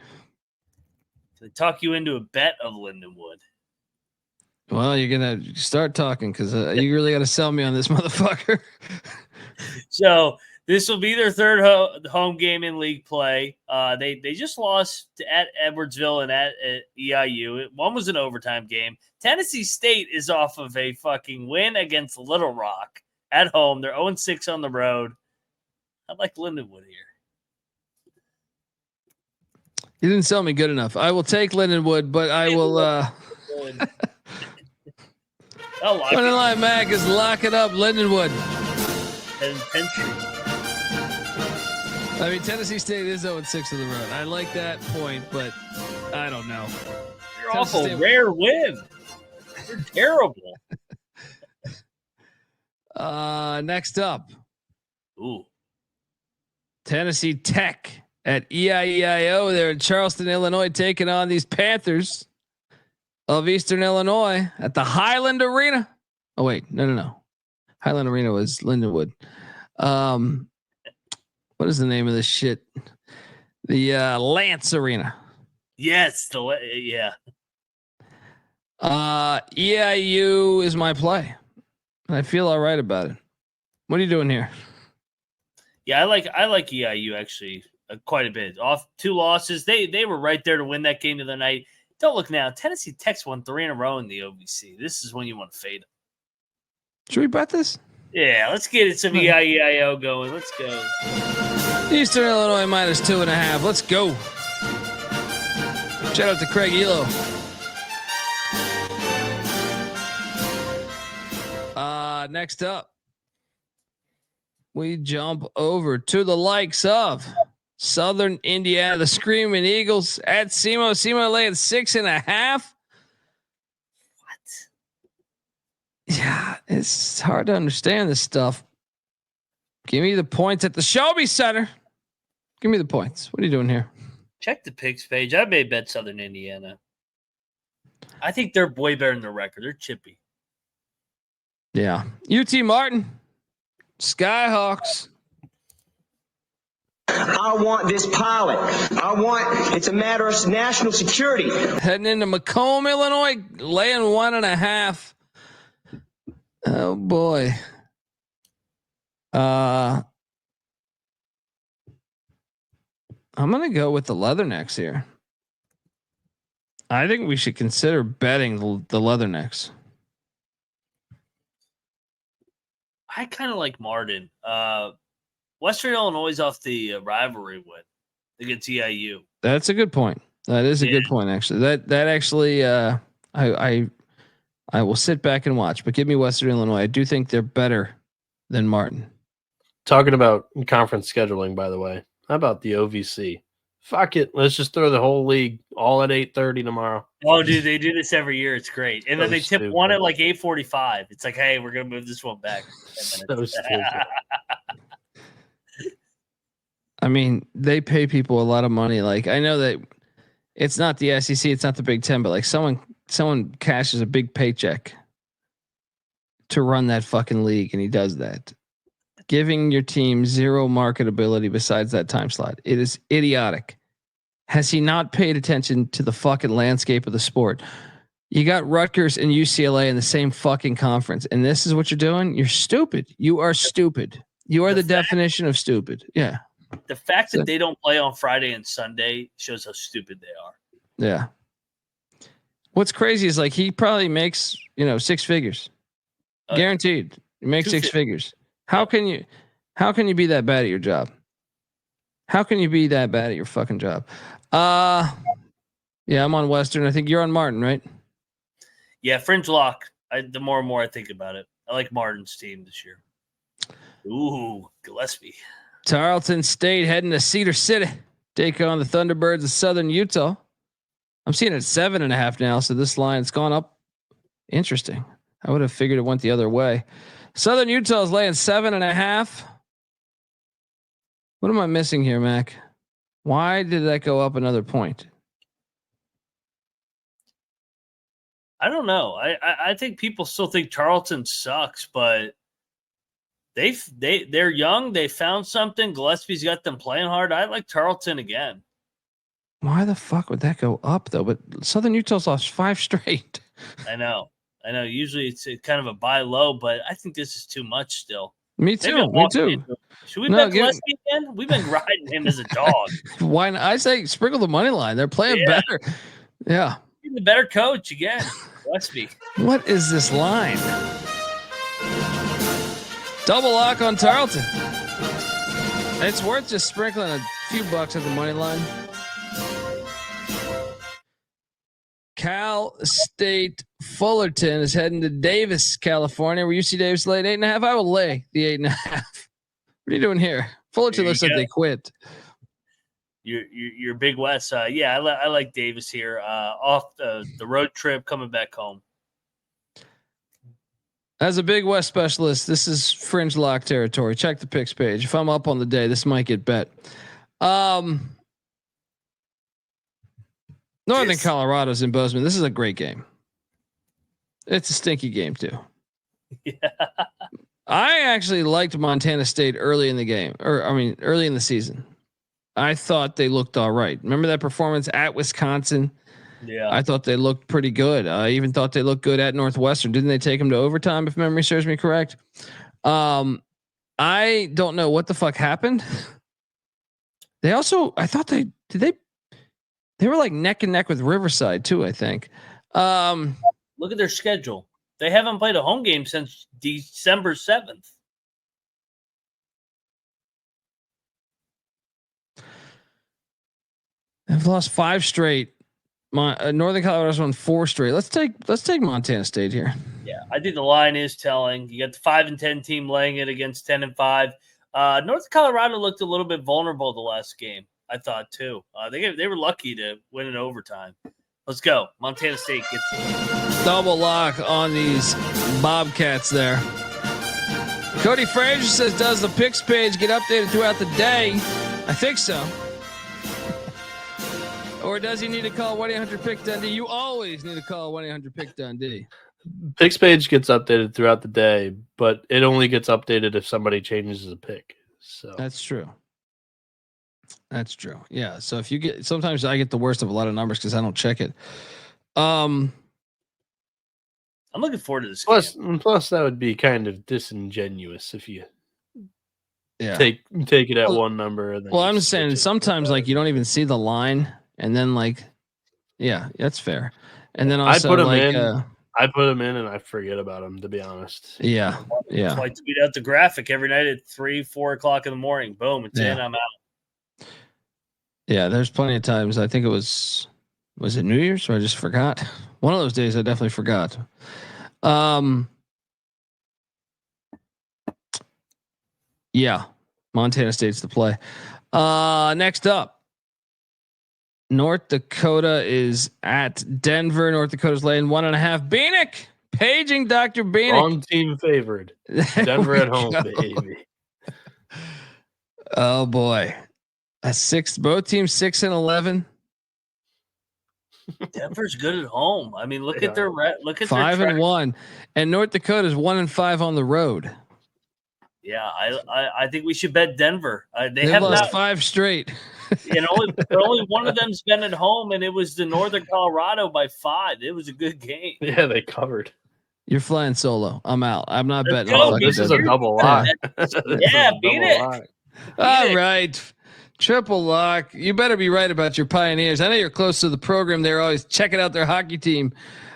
They talk you into a bet of Lindenwood. Well, you're gonna start talking because you really got to sell me on this motherfucker. So this will be their third home game in league play. They just lost at Edwardsville and at EIU. One was an overtime game. Tennessee State is off of a fucking win against Little Rock at home. They're 0-6 on the road. I like Lindenwood here. You didn't sell me good enough. I will take Lindenwood, but I will. Money Line Mac is locking up Lindenwood. I mean, Tennessee State is 0-6 on the road. I like that point, but I don't know. You're off a rare win. You're terrible. Next up. Ooh. Tennessee Tech at EIEIO. They're in Charleston, Illinois, taking on these Panthers of Eastern Illinois at the Highland Arena. Oh wait, no. Highland Arena was Lindenwood. What is the name of this shit? The Lance Arena. Yes, EIU is my play. I feel all right about it. What are you doing here? Yeah, I like EIU actually quite a bit. Off 2 losses, they were right there to win that game of the night. Don't look now. Tennessee Tech's won 3 in a row in the OVC. This is when you want to fade them. Should we bet this? Yeah, let's get it some EIEIO going. Let's go. Eastern Illinois minus 2.5. Let's go. Shout out to Craig Elo. Next up, we jump over to the likes of Southern Indiana, the Screaming Eagles at SEMO. SEMO laying 6.5. What? Yeah, it's hard to understand this stuff. Give me the points at the Shelby Center. Give me the points. What are you doing here? Check the picks page. I may bet Southern Indiana. I think they're way better than their record. They're chippy. Yeah. UT Martin, Skyhawks. I want this pilot. It's a matter of national security. Heading into Macomb, Illinois, laying 1.5. Oh boy. I'm going to go with the Leathernecks here. I think we should consider betting the Leathernecks. I kind of like Martin. Western Illinois is off the rivalry win against EIU. That's a good point. That is a good point, actually. That actually, I will sit back and watch. But give me Western Illinois. I do think they're better than Martin. Talking about conference scheduling, by the way. How about the OVC? Fuck it. Let's just throw the whole league all at 8:30 tomorrow. Oh, dude, they do this every year. It's great. And then they tip stupid. one at like 8:45. It's like, hey, we're gonna move this one back. So stupid. I mean, they pay people a lot of money. Like, I know that it's not the SEC, it's not the Big Ten, but like someone cashes a big paycheck to run that fucking league, and he does that, giving your team zero marketability besides that time slot. It is idiotic. Has he not paid attention to the fucking landscape of the sport? You got Rutgers and UCLA in the same fucking conference, and this is what you're doing? You're stupid. You are stupid. You are the definition of stupid. Yeah. The fact that they don't play on Friday and Sunday shows how stupid they are. Yeah. What's crazy is like he probably makes, 6 figures. Guaranteed. He makes 6 figures. How can you be that bad at your job? How can you be that bad at your fucking job? Yeah, I'm on Western. I think you're on Martin, right? Yeah, fringe lock. The more and more I think about it, I like Martin's team this year. Ooh, Gillespie. Tarleton State heading to Cedar City. Take on the Thunderbirds of Southern Utah. I'm seeing it at 7.5 now, so this line's gone up. Interesting. I would have figured it went the other way. Southern Utah is laying 7.5. What am I missing here, Mac? Why did that go up another point? I don't know. I think people still think Tarleton sucks, but they're young. They found something. Gillespie's got them playing hard. I like Tarleton again. Why the fuck would that go up though? But Southern Utah's lost 5 straight. I know. Usually it's kind of a buy low, but I think this is too much still. Me too. Should we bet Gillespie again? We've been riding him as a dog. Why not? I say sprinkle the money line. They're playing better. Yeah. He's the better coach again. Gillespie. What is this line? Double lock on Tarleton. It's worth just sprinkling a few bucks at the money line. Cal State Fullerton is heading to Davis, California, where UC Davis laid 8.5. I will lay the 8.5. What are you doing here? Fullerton looks like they quit. your Big West. Yeah, I like Davis here. Off the road trip, coming back home. As a Big West specialist, this is fringe lock territory. Check the picks page. If I'm up on the day, this might get bet. Northern Colorado's in Bozeman. This is a great game. It's a stinky game too. Yeah. I actually liked Montana State early in the game, early in the season. I thought they looked all right. Remember that performance at Wisconsin? Yeah. I thought they looked pretty good. I even thought they looked good at Northwestern. Didn't they take them to overtime, if memory serves me correct? I don't know what the fuck happened. They also, I thought they were like neck and neck with Riverside too, I think. Look at their schedule. They haven't played a home game since December 7th. They've lost 5 straight. Northern Colorado's won 4 straight. Let's take Montana State here. Yeah, I think the line is telling. You got the 5-10 team laying it against 10-5. North Colorado looked a little bit vulnerable the last game, I thought too. They were lucky to win in overtime. Let's go. Montana State gets it. Double lock on these Bobcats there. Cody Frazier says, does the picks page get updated throughout the day? I think so. Or does he need to call 1-800-PICK-DUNDEE? You always need to call 1-800-PICK-DUNDEE. Picks page gets updated throughout the day, but it only gets updated if somebody changes a pick. So That's true. That's true. Yeah. So if you get, sometimes I get the worst of a lot of numbers because I don't check it. I'm looking forward to this. Plus that would be kind of disingenuous if you take it at one number. And then I'm just saying sometimes like you don't even see the line, and then like, yeah, that's fair. And then also I put them in and I forget about them, to be honest. Yeah. So I tweet out the graphic every night at 3-4 o'clock in the morning. Boom, it's in. I'm out. Yeah, there's plenty of times. I think it was it New Year's or I just forgot? One of those days I definitely forgot. Yeah, Montana State's the play. Next up, North Dakota is at Denver. North Dakota's laying 1.5. Bieniek paging Dr. Bieniek. Wrong team favored. Denver at home, baby. Oh boy. Both teams 6-11. Denver's good at home. I mean, look at 5-1, and North Dakota's 1-5 on the road. Yeah, I think we should bet Denver. They have lost 5 straight. Only one of them's been at home, and it was the Northern Colorado by 5. It was a good game. Yeah, they covered. You're flying solo. I'm out. I'm not betting. This is a double lock. Yeah, beat it. All right. Triple lock. You better be right about your Pioneers. I know you're close to the program. They're always checking out their hockey team.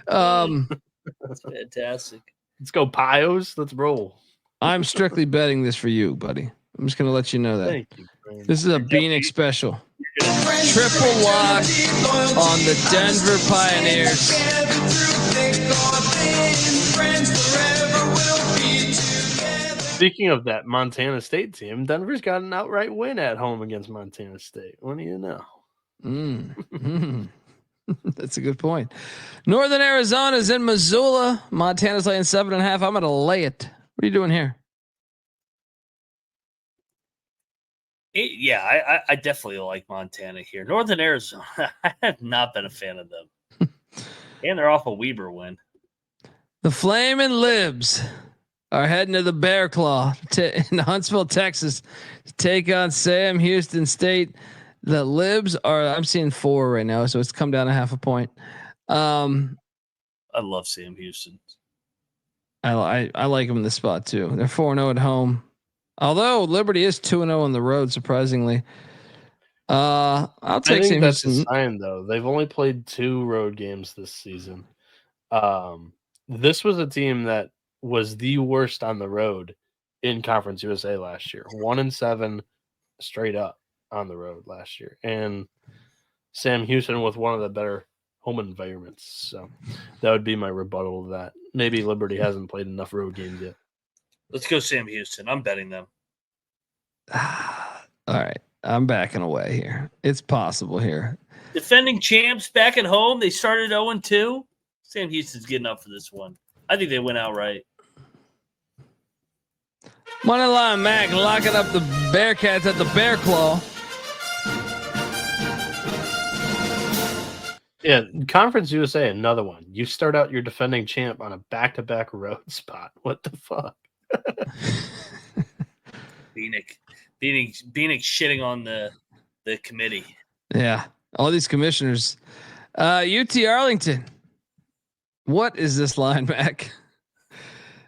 That's fantastic. Let's go Pios. Let's roll. I'm strictly betting this for you, buddy. I'm just going to let you know that. Thank you, Brandon. This is a Bieniek special. Triple lock on the Denver Pioneers. Speaking of that Montana State team, Denver's got an outright win at home against Montana State. What do you know? That's a good point. Northern Arizona's in Missoula. Montana's laying 7.5. I'm going to lay it. What are you doing here? Yeah, I definitely like Montana here. Northern Arizona, I have not been a fan of them. And they're off a Weber win. The Flamin' Libs are heading to the Bear Claw in Huntsville, Texas, to take on Sam Houston State. The Libs are, I'm seeing 4 right now, so it's come down 0.5 point. I love Sam Houston. I like them in this spot too. They're 4-0 at home, although Liberty is 2-0 on the road. Surprisingly, I'll take Sam that's Houston. a sign, though. They've only played 2 road games this season. This was a team that was the worst on the road in Conference USA last year. 1-7 straight up on the road last year, and Sam Houston with one of the better home environments. So that would be my rebuttal to that. Maybe Liberty hasn't played enough road games yet. Let's go Sam Houston. I'm betting them. All right. I'm backing away here. It's possible here. Defending champs back at home. They started 0-2. Sam Houston's getting up for this one. I think they went outright. Moneyline Mac locking up the Bearcats at the Bear Claw. Yeah, Conference USA, another one. You start out your defending champ on a back-to-back road spot. What the fuck? Bieniek shitting on the committee. Yeah, all these commissioners. UT Arlington. What is this line, Mac?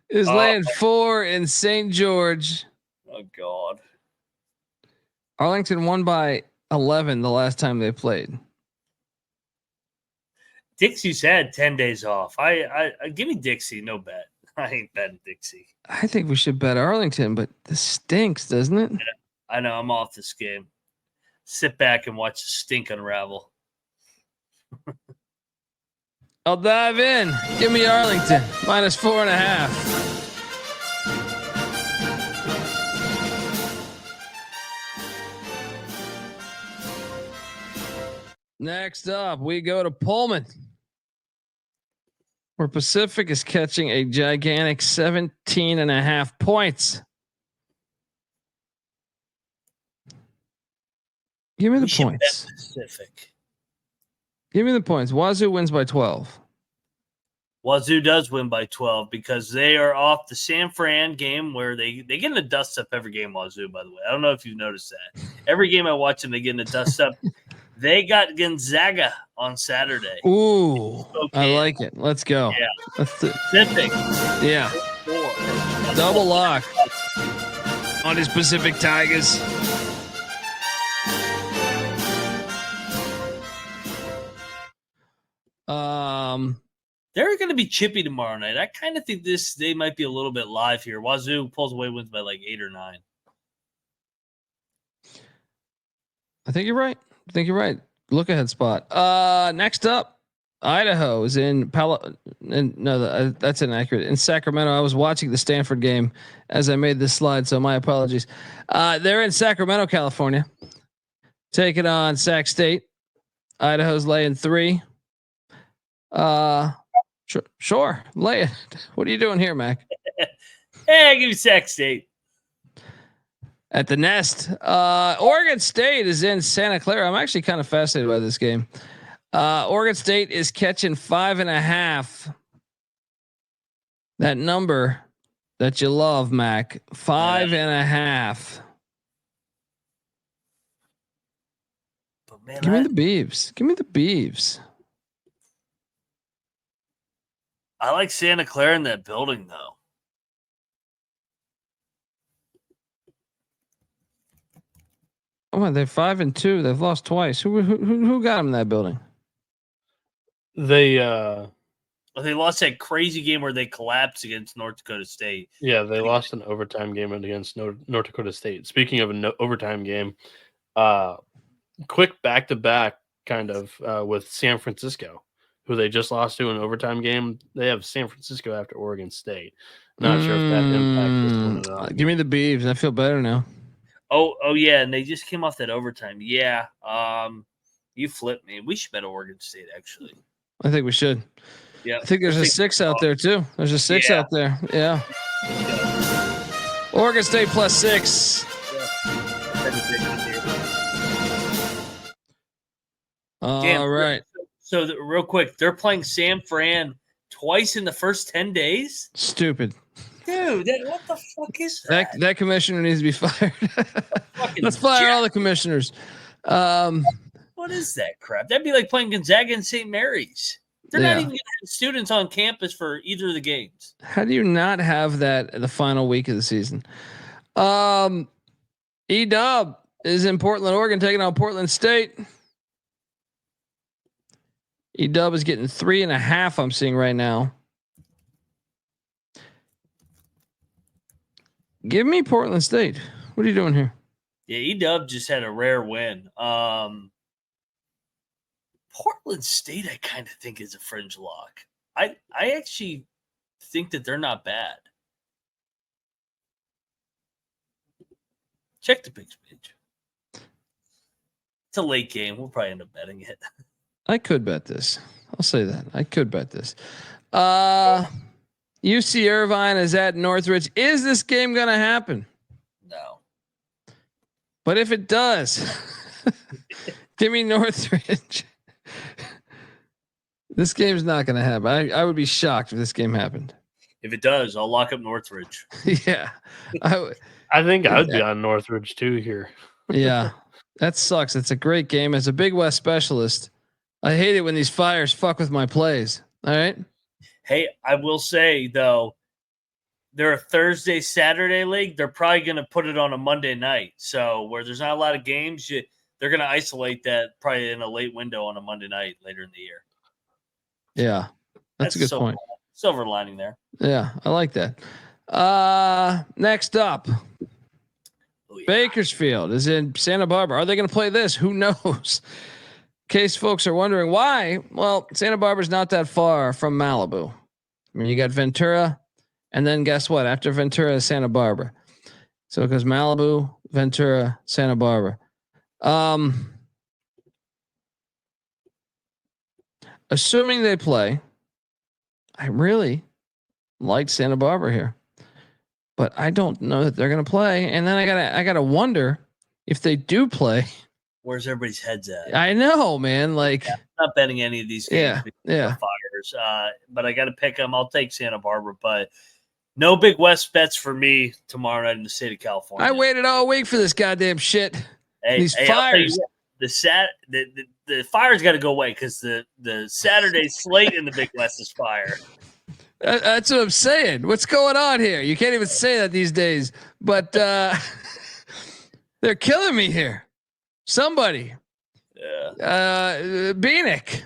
Is laying 4 in St. George. Oh God. Arlington won by 11 the last time they played. Dixie's had 10 days off. I give me Dixie, no bet. I ain't betting Dixie. I think we should bet Arlington, but this stinks, doesn't it? Yeah, I know. I'm off this game. Sit back and watch the stink unravel. I'll dive in. Give me Arlington minus 4.5. Next up, we go to Pullman, where Pacific is catching a gigantic 17.5 points. Give me the points. Pacific. Give me the points. Wazoo wins by 12. Wazoo does win by 12 because they are off the San Fran game where they get in a dust up every game. Wazoo, by the way, I don't know if you've noticed that. Every game I watch them, they get in a dust up. They got Gonzaga on Saturday. Ooh, Okay. I like it. Let's go. Yeah. Pacific. Yeah. 4. Double lock on his Pacific Tigers. They're going to be chippy tomorrow night. I kind of think they might be a little bit live here. Wazoo pulls away, wins by like 8 or 9. I think you're right. Look ahead spot. Next up, Idaho is in that's inaccurate. In Sacramento. I was watching the Stanford game as I made this slide, so my apologies. They're in Sacramento, California, taking on Sac State. Idaho's laying 3. Sure, lay it. What are you doing here, Mac? Hey, give me Sac State. At the Nest, Oregon State is in Santa Clara. I'm actually kind of fascinated by this game. Oregon State is catching 5.5. That number that you love, Mac. 5.5. But man, Give me the Beavs. Give me the Beavs. I like Santa Clara in that building, though. Oh, they're 5-2. They've lost twice. Who got them in that building? They lost that crazy game where they collapsed against North Dakota State. Yeah, they lost an overtime game against North Dakota State. Speaking of an overtime game, quick back-to-back kind of with San Francisco, who they just lost to in an overtime game. They have San Francisco after Oregon State. Not sure if that impacts this one at all. Give me the Beavs. I feel better now. Oh yeah, and they just came off that overtime. Yeah, you flipped me. We should bet Oregon State, actually. I think we should. Yeah, I think there's a 6 out there too. There's a 6 out there. Yeah. Oregon State plus 6. All right. So real quick, they're playing San Fran twice in the first 10 days. Stupid. Dude, what the fuck is that? That commissioner needs to be fired. Let's fire all the commissioners. What is that crap? That'd be like playing Gonzaga and St. Mary's. They're not even going to have students on campus for either of the games. How do you not have that the final week of the season? E-Dub is in Portland, Oregon, taking on Portland State. E-Dub is getting 3.5. I'm seeing right now. Give me Portland State. What are you doing here? Yeah, E-Dub just had a rare win. Portland State, I kind of think is a fringe lock. I actually think that they're not bad. Check the picks page. It's a late game. We'll probably end up betting it. I could bet this. I'll say that. I could bet this. UC Irvine is at Northridge. Is this game going to happen? No. But if it does, give me Northridge. This game's not going to happen. I would be shocked if this game happened. If it does, I'll lock up Northridge. Yeah. I think I would be on Northridge too here. Yeah. That sucks. It's a great game. As a Big West specialist, I hate it when these Fires fuck with my plays. All right. Hey, I will say though, they're a Thursday, Saturday league. They're probably going to put it on a Monday night. So where there's not a lot of games, they're going to isolate that probably in a late window on a Monday night later in the year. Yeah. That's a good point. Silver lining there. Yeah. I like that. Next up, Bakersfield is in Santa Barbara. Are they going to play this? Who knows? In case folks are wondering why. Well, Santa Barbara's not that far from Malibu. I mean, you got Ventura, and then guess what? After Ventura is Santa Barbara. So it goes Malibu, Ventura, Santa Barbara. Assuming they play, I really like Santa Barbara here, but I don't know that they're going to play. And then I gotta wonder if they do play. Where's everybody's heads at? I know, man. Like, I'm not betting any of these games. Yeah. Fires. But I got to pick them. I'll take Santa Barbara, but no Big West bets for me tomorrow night in the state of California. I waited all week for this goddamn shit. These Fires. The Fire's got to go away because the Saturday slate in the Big West is fire. That's what I'm saying. What's going on here? You can't even say that these days, but they're killing me here. Somebody. Bieniek.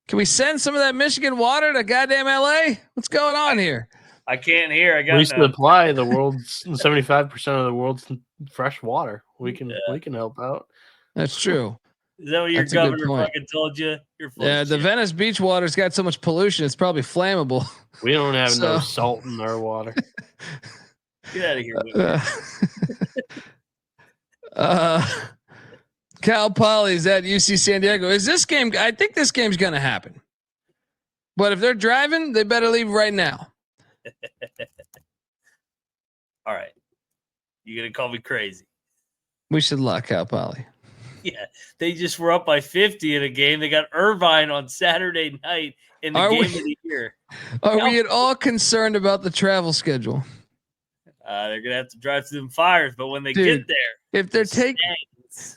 Can we send some of that Michigan water to goddamn LA? What's going on here? I can't hear. I got we supply the world's 75% of the world's fresh water. We can help out. That's true. Is that what your governor fucking told you? You're full of the shit. Venice beach water's got so much pollution, it's probably flammable. We don't have no salt in our water. Get out of here with Cal Poly's at UC San Diego. Is this game? I think this game's going to happen. But if they're driving, they better leave right now. All right. You're going to call me crazy. We should lock Cal Poly. Yeah. They just were up by 50 in a game. They got Irvine on Saturday night in the game of the year. Are we at all concerned about the travel schedule? They're going to have to drive through them Fires, but when they get there, if they're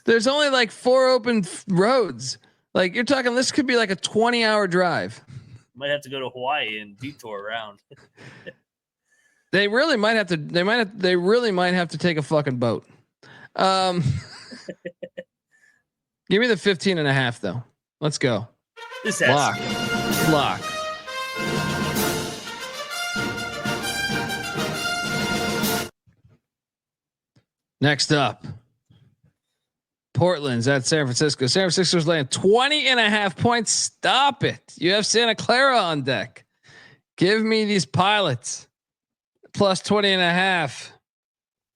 there's only like 4 open roads. Like you're talking, this could be like a 20-hour drive. Might have to go to Hawaii and detour around. They really might have to. They really might have to take a fucking boat. Give me the 15.5 though. Let's go. This lock. Next up, Portland's at San Francisco. San Francisco's laying 20.5 points. Stop it. You have Santa Clara on deck. Give me these Pilots. Plus 20.5.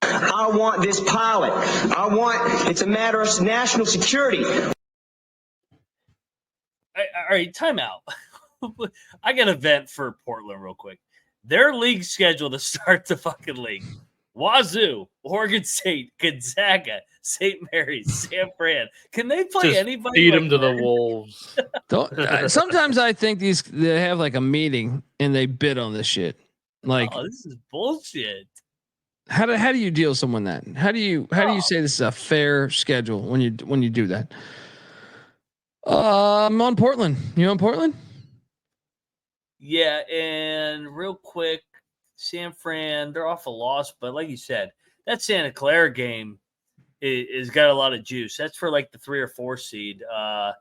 I want this pilot. It's a matter of national security. All right, time out. I got a vent for Portland real quick. Their league schedule to start the fucking league. Wazoo, Oregon State, Gonzaga, St. Mary's, San Fran. Can they play Just anybody? Feed them to the wolves. Sometimes I think they have like a meeting and they bid on this shit. Like, this is bullshit. How do you deal with someone that? How do you say this is a fair schedule when you do that? I'm on Portland. You on Portland? Yeah, and real quick, San Fran, they're off a loss, but like you said, that Santa Clara game is got a lot of juice. That's for like the 3 or 4 seed. I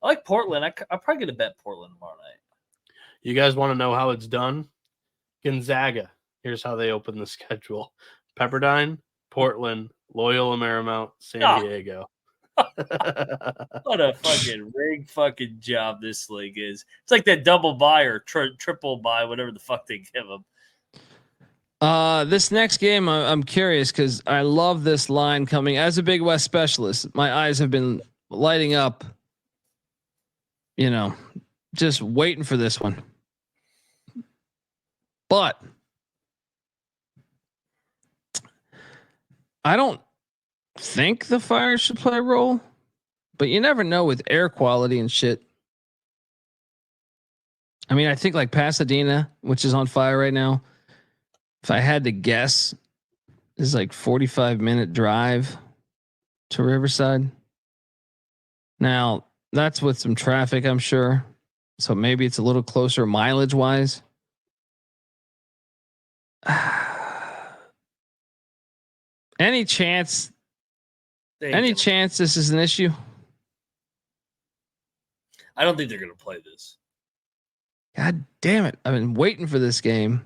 like Portland. I'm probably gonna bet Portland tomorrow night. You guys want to know how it's done? Gonzaga. Here's how they open the schedule: Pepperdine, Portland, Loyola Marymount, San Diego. What a fucking rigged fucking job this league is. It's like that double buy or triple buy, whatever the fuck they give them. This next game, I'm curious because I love this line coming. As a Big West specialist, my eyes have been lighting up, just waiting for this one. But I don't think the Fire should play a role, but you never know with air quality and shit. I mean, I think like Pasadena, which is on fire right now, if I had to guess, is like 45-minute drive to Riverside. Now, that's with some traffic, I'm sure. So maybe it's a little closer mileage wise. Any chance this is an issue? I don't think they're going to play this. God damn it. I've been waiting for this game.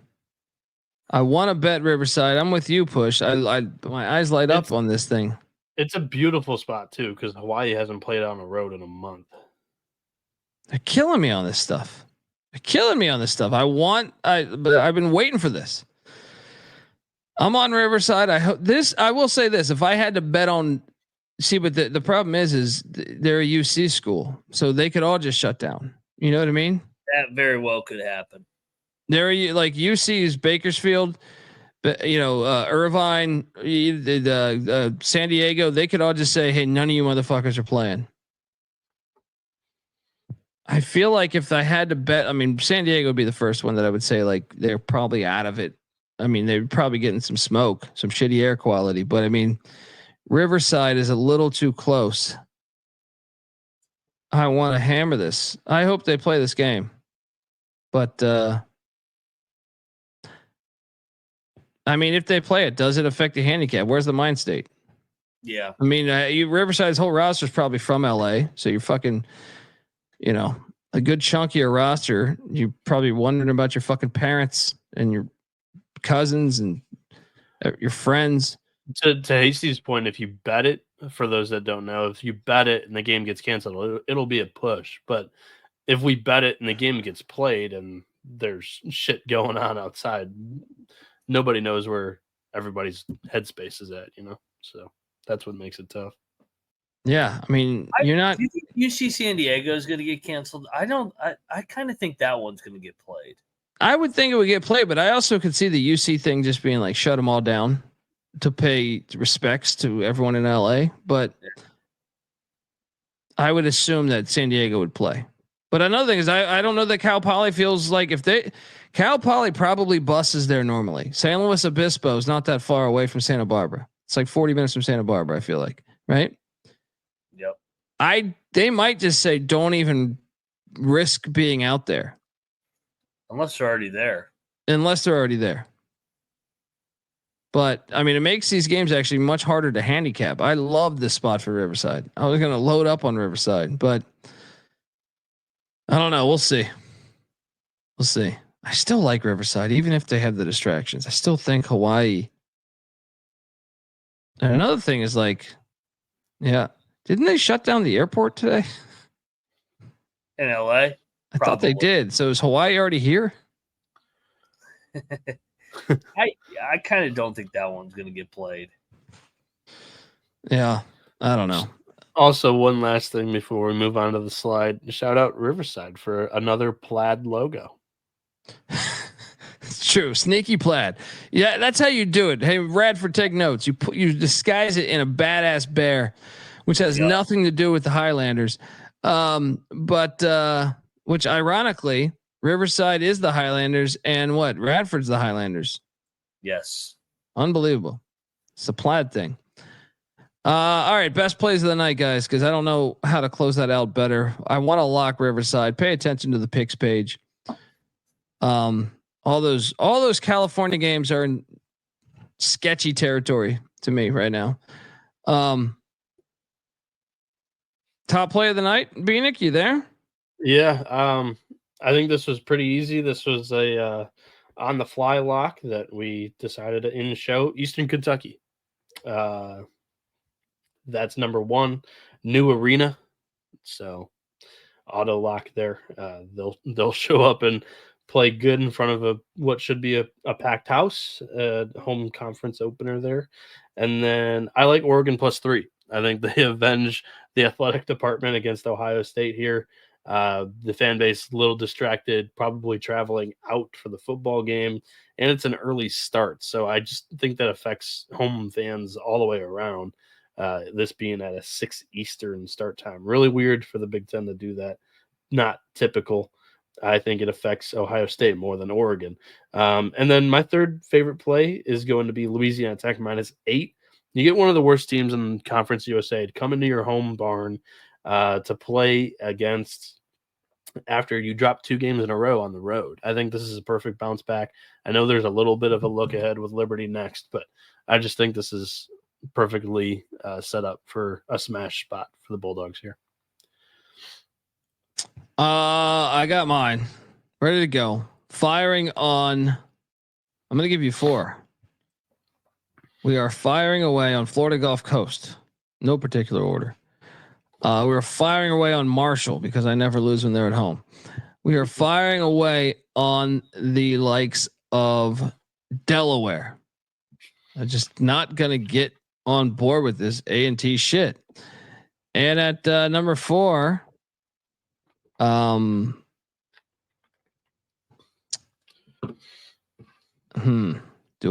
I want to bet Riverside. I'm with you, Push. My eyes light up on this thing. It's a beautiful spot too, because Hawaii hasn't played on a road in a month. They're killing me on this stuff. But I've been waiting for this. I'm on Riverside. I will say this. If I had to bet on, but the problem is they're a UC school, so they could all just shut down. You know what I mean? That very well could happen. They're like UC's Bakersfield, but Irvine, San Diego. They could all just say, "Hey, none of you motherfuckers are playing." I feel like if I had to bet, I mean, San Diego would be the first one that I would say like they're probably out of it. I mean, they're probably getting some smoke, some shitty air quality, but I mean, Riverside is a little too close. I want to hammer this. I hope they play this game, but I mean, if they play it, does it affect the handicap? Where's the mind state? Yeah, I mean, Riverside's whole roster is probably from LA, so you're fucking. A good chunk of your roster, you're probably wondering about your fucking parents and your cousins and your friends. To Hasty's point, if you bet it, for those that don't know, if you bet it and the game gets canceled, it'll be a push. But if we bet it and the game gets played and there's shit going on outside, nobody knows where everybody's headspace is at, So that's what makes it tough. Yeah, I mean, you're not. Do you think UC San Diego is going to get canceled? I don't. I kind of think that one's going to get played. I would think it would get played, but I also could see the UC thing just being like shut them all down to pay respects to everyone in LA. But I would assume that San Diego would play. But another thing is, I don't know that Cal Poly feels like Cal Poly probably buses there normally. San Luis Obispo is not that far away from Santa Barbara. It's like 40 minutes from Santa Barbara. I feel like, right? Yep. They might just say, don't even risk being out there. Unless they're already there. But I mean, it makes these games actually much harder to handicap. I love this spot for Riverside. I was going to load up on Riverside, but I don't know. We'll see. I still like Riverside, even if they have the distractions. I still think Hawaii. And another thing is like, yeah. Didn't they shut down the airport today? In LA? I thought they did. So is Hawaii already here? I kind of don't think that one's going to get played. Yeah, I don't know. Also, one last thing before we move on to the slide. Shout out Riverside for another plaid logo. It's true. Sneaky plaid. Yeah, that's how you do it. Hey, Radford, take notes. You disguise it in a badass bear, which has nothing to do with the Highlanders. But which ironically, Riverside is the Highlanders and what? Radford's the Highlanders. Yes. Unbelievable. It's a plaid thing. All right. Best plays of the night, guys, because I don't know how to close that out better. I want to lock Riverside. Pay attention to the picks page. All those California games are in sketchy territory to me right now. Top play of the night, Bieniek, you there? Yeah, I think this was pretty easy. This was a on the fly lock that we decided to in the show. Eastern Kentucky, that's number one. New arena, so auto lock there. They'll show up and play good in front of what should be a packed house. Home conference opener there, and then I like Oregon +3. I think they avenge the athletic department against Ohio State here. The fan base a little distracted, probably traveling out for the football game, and it's an early start. So I just think that affects home fans all the way around. This being at a 6 Eastern start time. Really weird for the Big Ten to do that. Not typical. I think it affects Ohio State more than Oregon. And then my third favorite play is going to be Louisiana Tech -8. You get one of the worst teams in Conference USA to come into your home barn to play against after you drop 2 games in a row on the road. I think this is a perfect bounce back. I know there's a little bit of a look ahead with Liberty next, but I just think this is perfectly set up for a smash spot for the Bulldogs here. I got mine ready to go. Firing on. I'm going to give you 4. We are firing away on Florida Gulf Coast. No particular order. We're firing away on Marshall because I never lose when they're at home. We are firing away on the likes of Delaware. I'm just not going to get on board with this A&T shit. And at number 4, do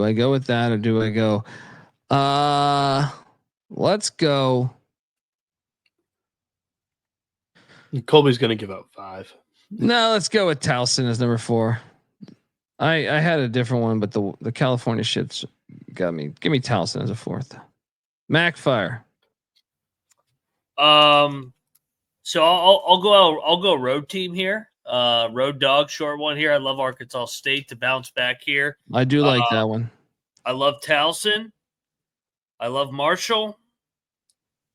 I go with that or do I go? Let's go. Colby's going to give out 5. No, let's go with Towson as number 4. I had a different one, but the California shit's got me. Give me Towson as a 4th. McIntyre. So I'll go road team here. Road dog, short one here. I love Arkansas State to bounce back here. I do like that one. I love Towson. I love Marshall.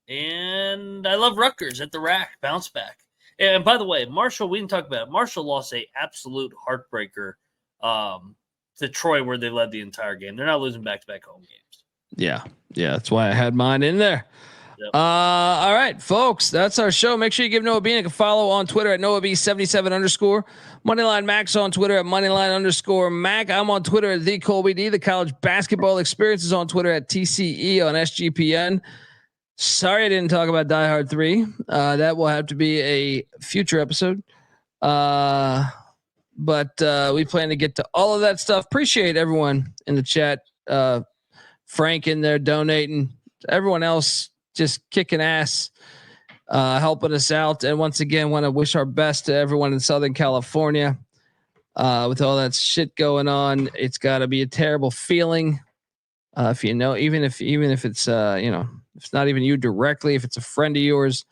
And I love Rutgers at the rack, bounce back. And by the way, Marshall, we didn't talk about it. Marshall lost a absolute heartbreaker to Troy where they led the entire game. They're not losing back-to-back home games. Yeah. That's why I had mine in there. Yep. All right, folks, that's our show. Make sure you give Noah Bieniek a follow on Twitter at NoahB77_. Moneyline Max on Twitter at Moneyline_Mac. I'm on Twitter at the Colby D. The College Basketball Experience is on Twitter at TCE on SGPN. Sorry I didn't talk about Die Hard 3. That will have to be a future episode. But we plan to get to all of that stuff. Appreciate everyone in the chat. Frank in there donating. Everyone else just kicking ass, helping us out. And once again, want to wish our best to everyone in Southern California. With all that shit going on, it's got to be a terrible feeling. If you know, even if it's if it's not even you directly, if it's a friend of yours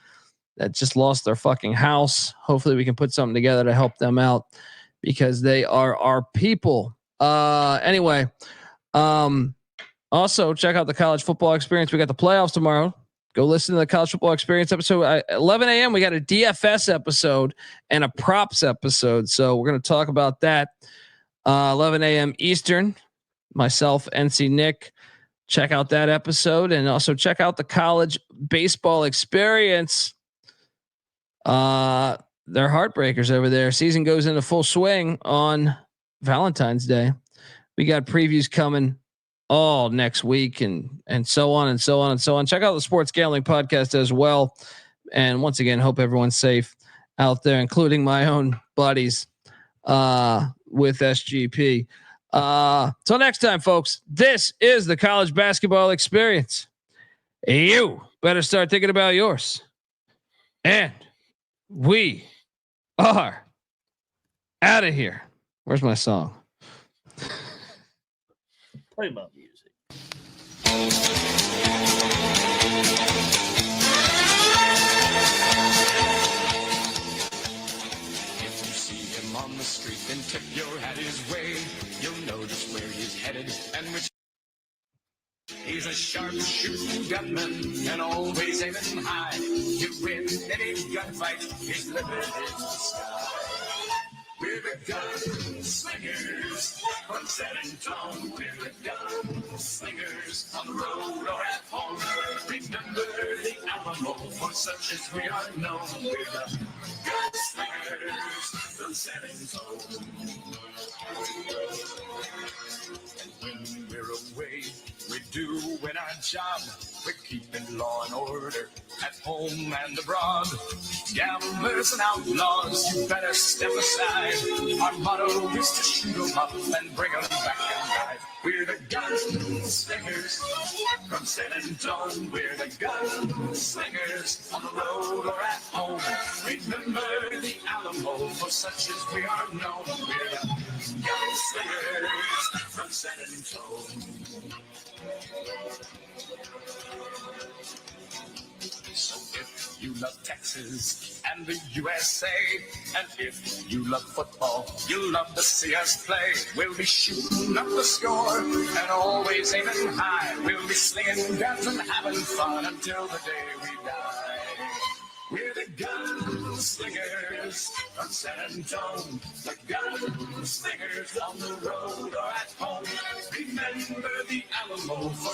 that just lost their fucking house, hopefully we can put something together to help them out because they are our people. Anyway, also check out the College Football Experience. We got the playoffs tomorrow. Go listen to the College Football Experience episode at 11 a.m. We got a DFS episode and a props episode. So we're going to talk about that. 11 a.m. Eastern. Myself, NC Nick. Check out that episode and also check out the College Baseball Experience. They're heartbreakers over there. Season goes into full swing on Valentine's Day. We got previews coming all next week and so on and so on and so on. Check out the Sports Gambling Podcast as well. And once again, hope everyone's safe out there, including my own buddies with SGP. Till next time, folks, this is the College Basketball Experience. You better start thinking about yours. And we are out of here. Where's my song? Play my music. If you see him on the street, then tip your hat his way. You'll know just where he's headed and which. He's a sharpshooter gunman and always aiming high. You win any gunfight, he's limited in the sky. We're the gunslingers, from set and tone. We're the gunslingers, on the road or at home. Remember the Alamo. for such as we are known. We're the gunslingers from San Antonio. And when we're away, we do in our job. We're keeping law and order at home and abroad. Gamblers and outlaws, you better step aside. Our motto is to shoot 'em up and bring 'em back alive. We're the gunslingers from San Antonio. We're the gunslingers on the road or at home. Remember the Alamo, for such as we are known. We're the gunslingers from San Antonio. So if you love Texas and the USA, and if you love football, you'll love to see us play. We'll be shooting up the score and always aiming high. We'll be slinging guns and having fun until the day we die. We're the gunslingers from San Antonio, the gunslingers on the road or at home. Remember the Alamo.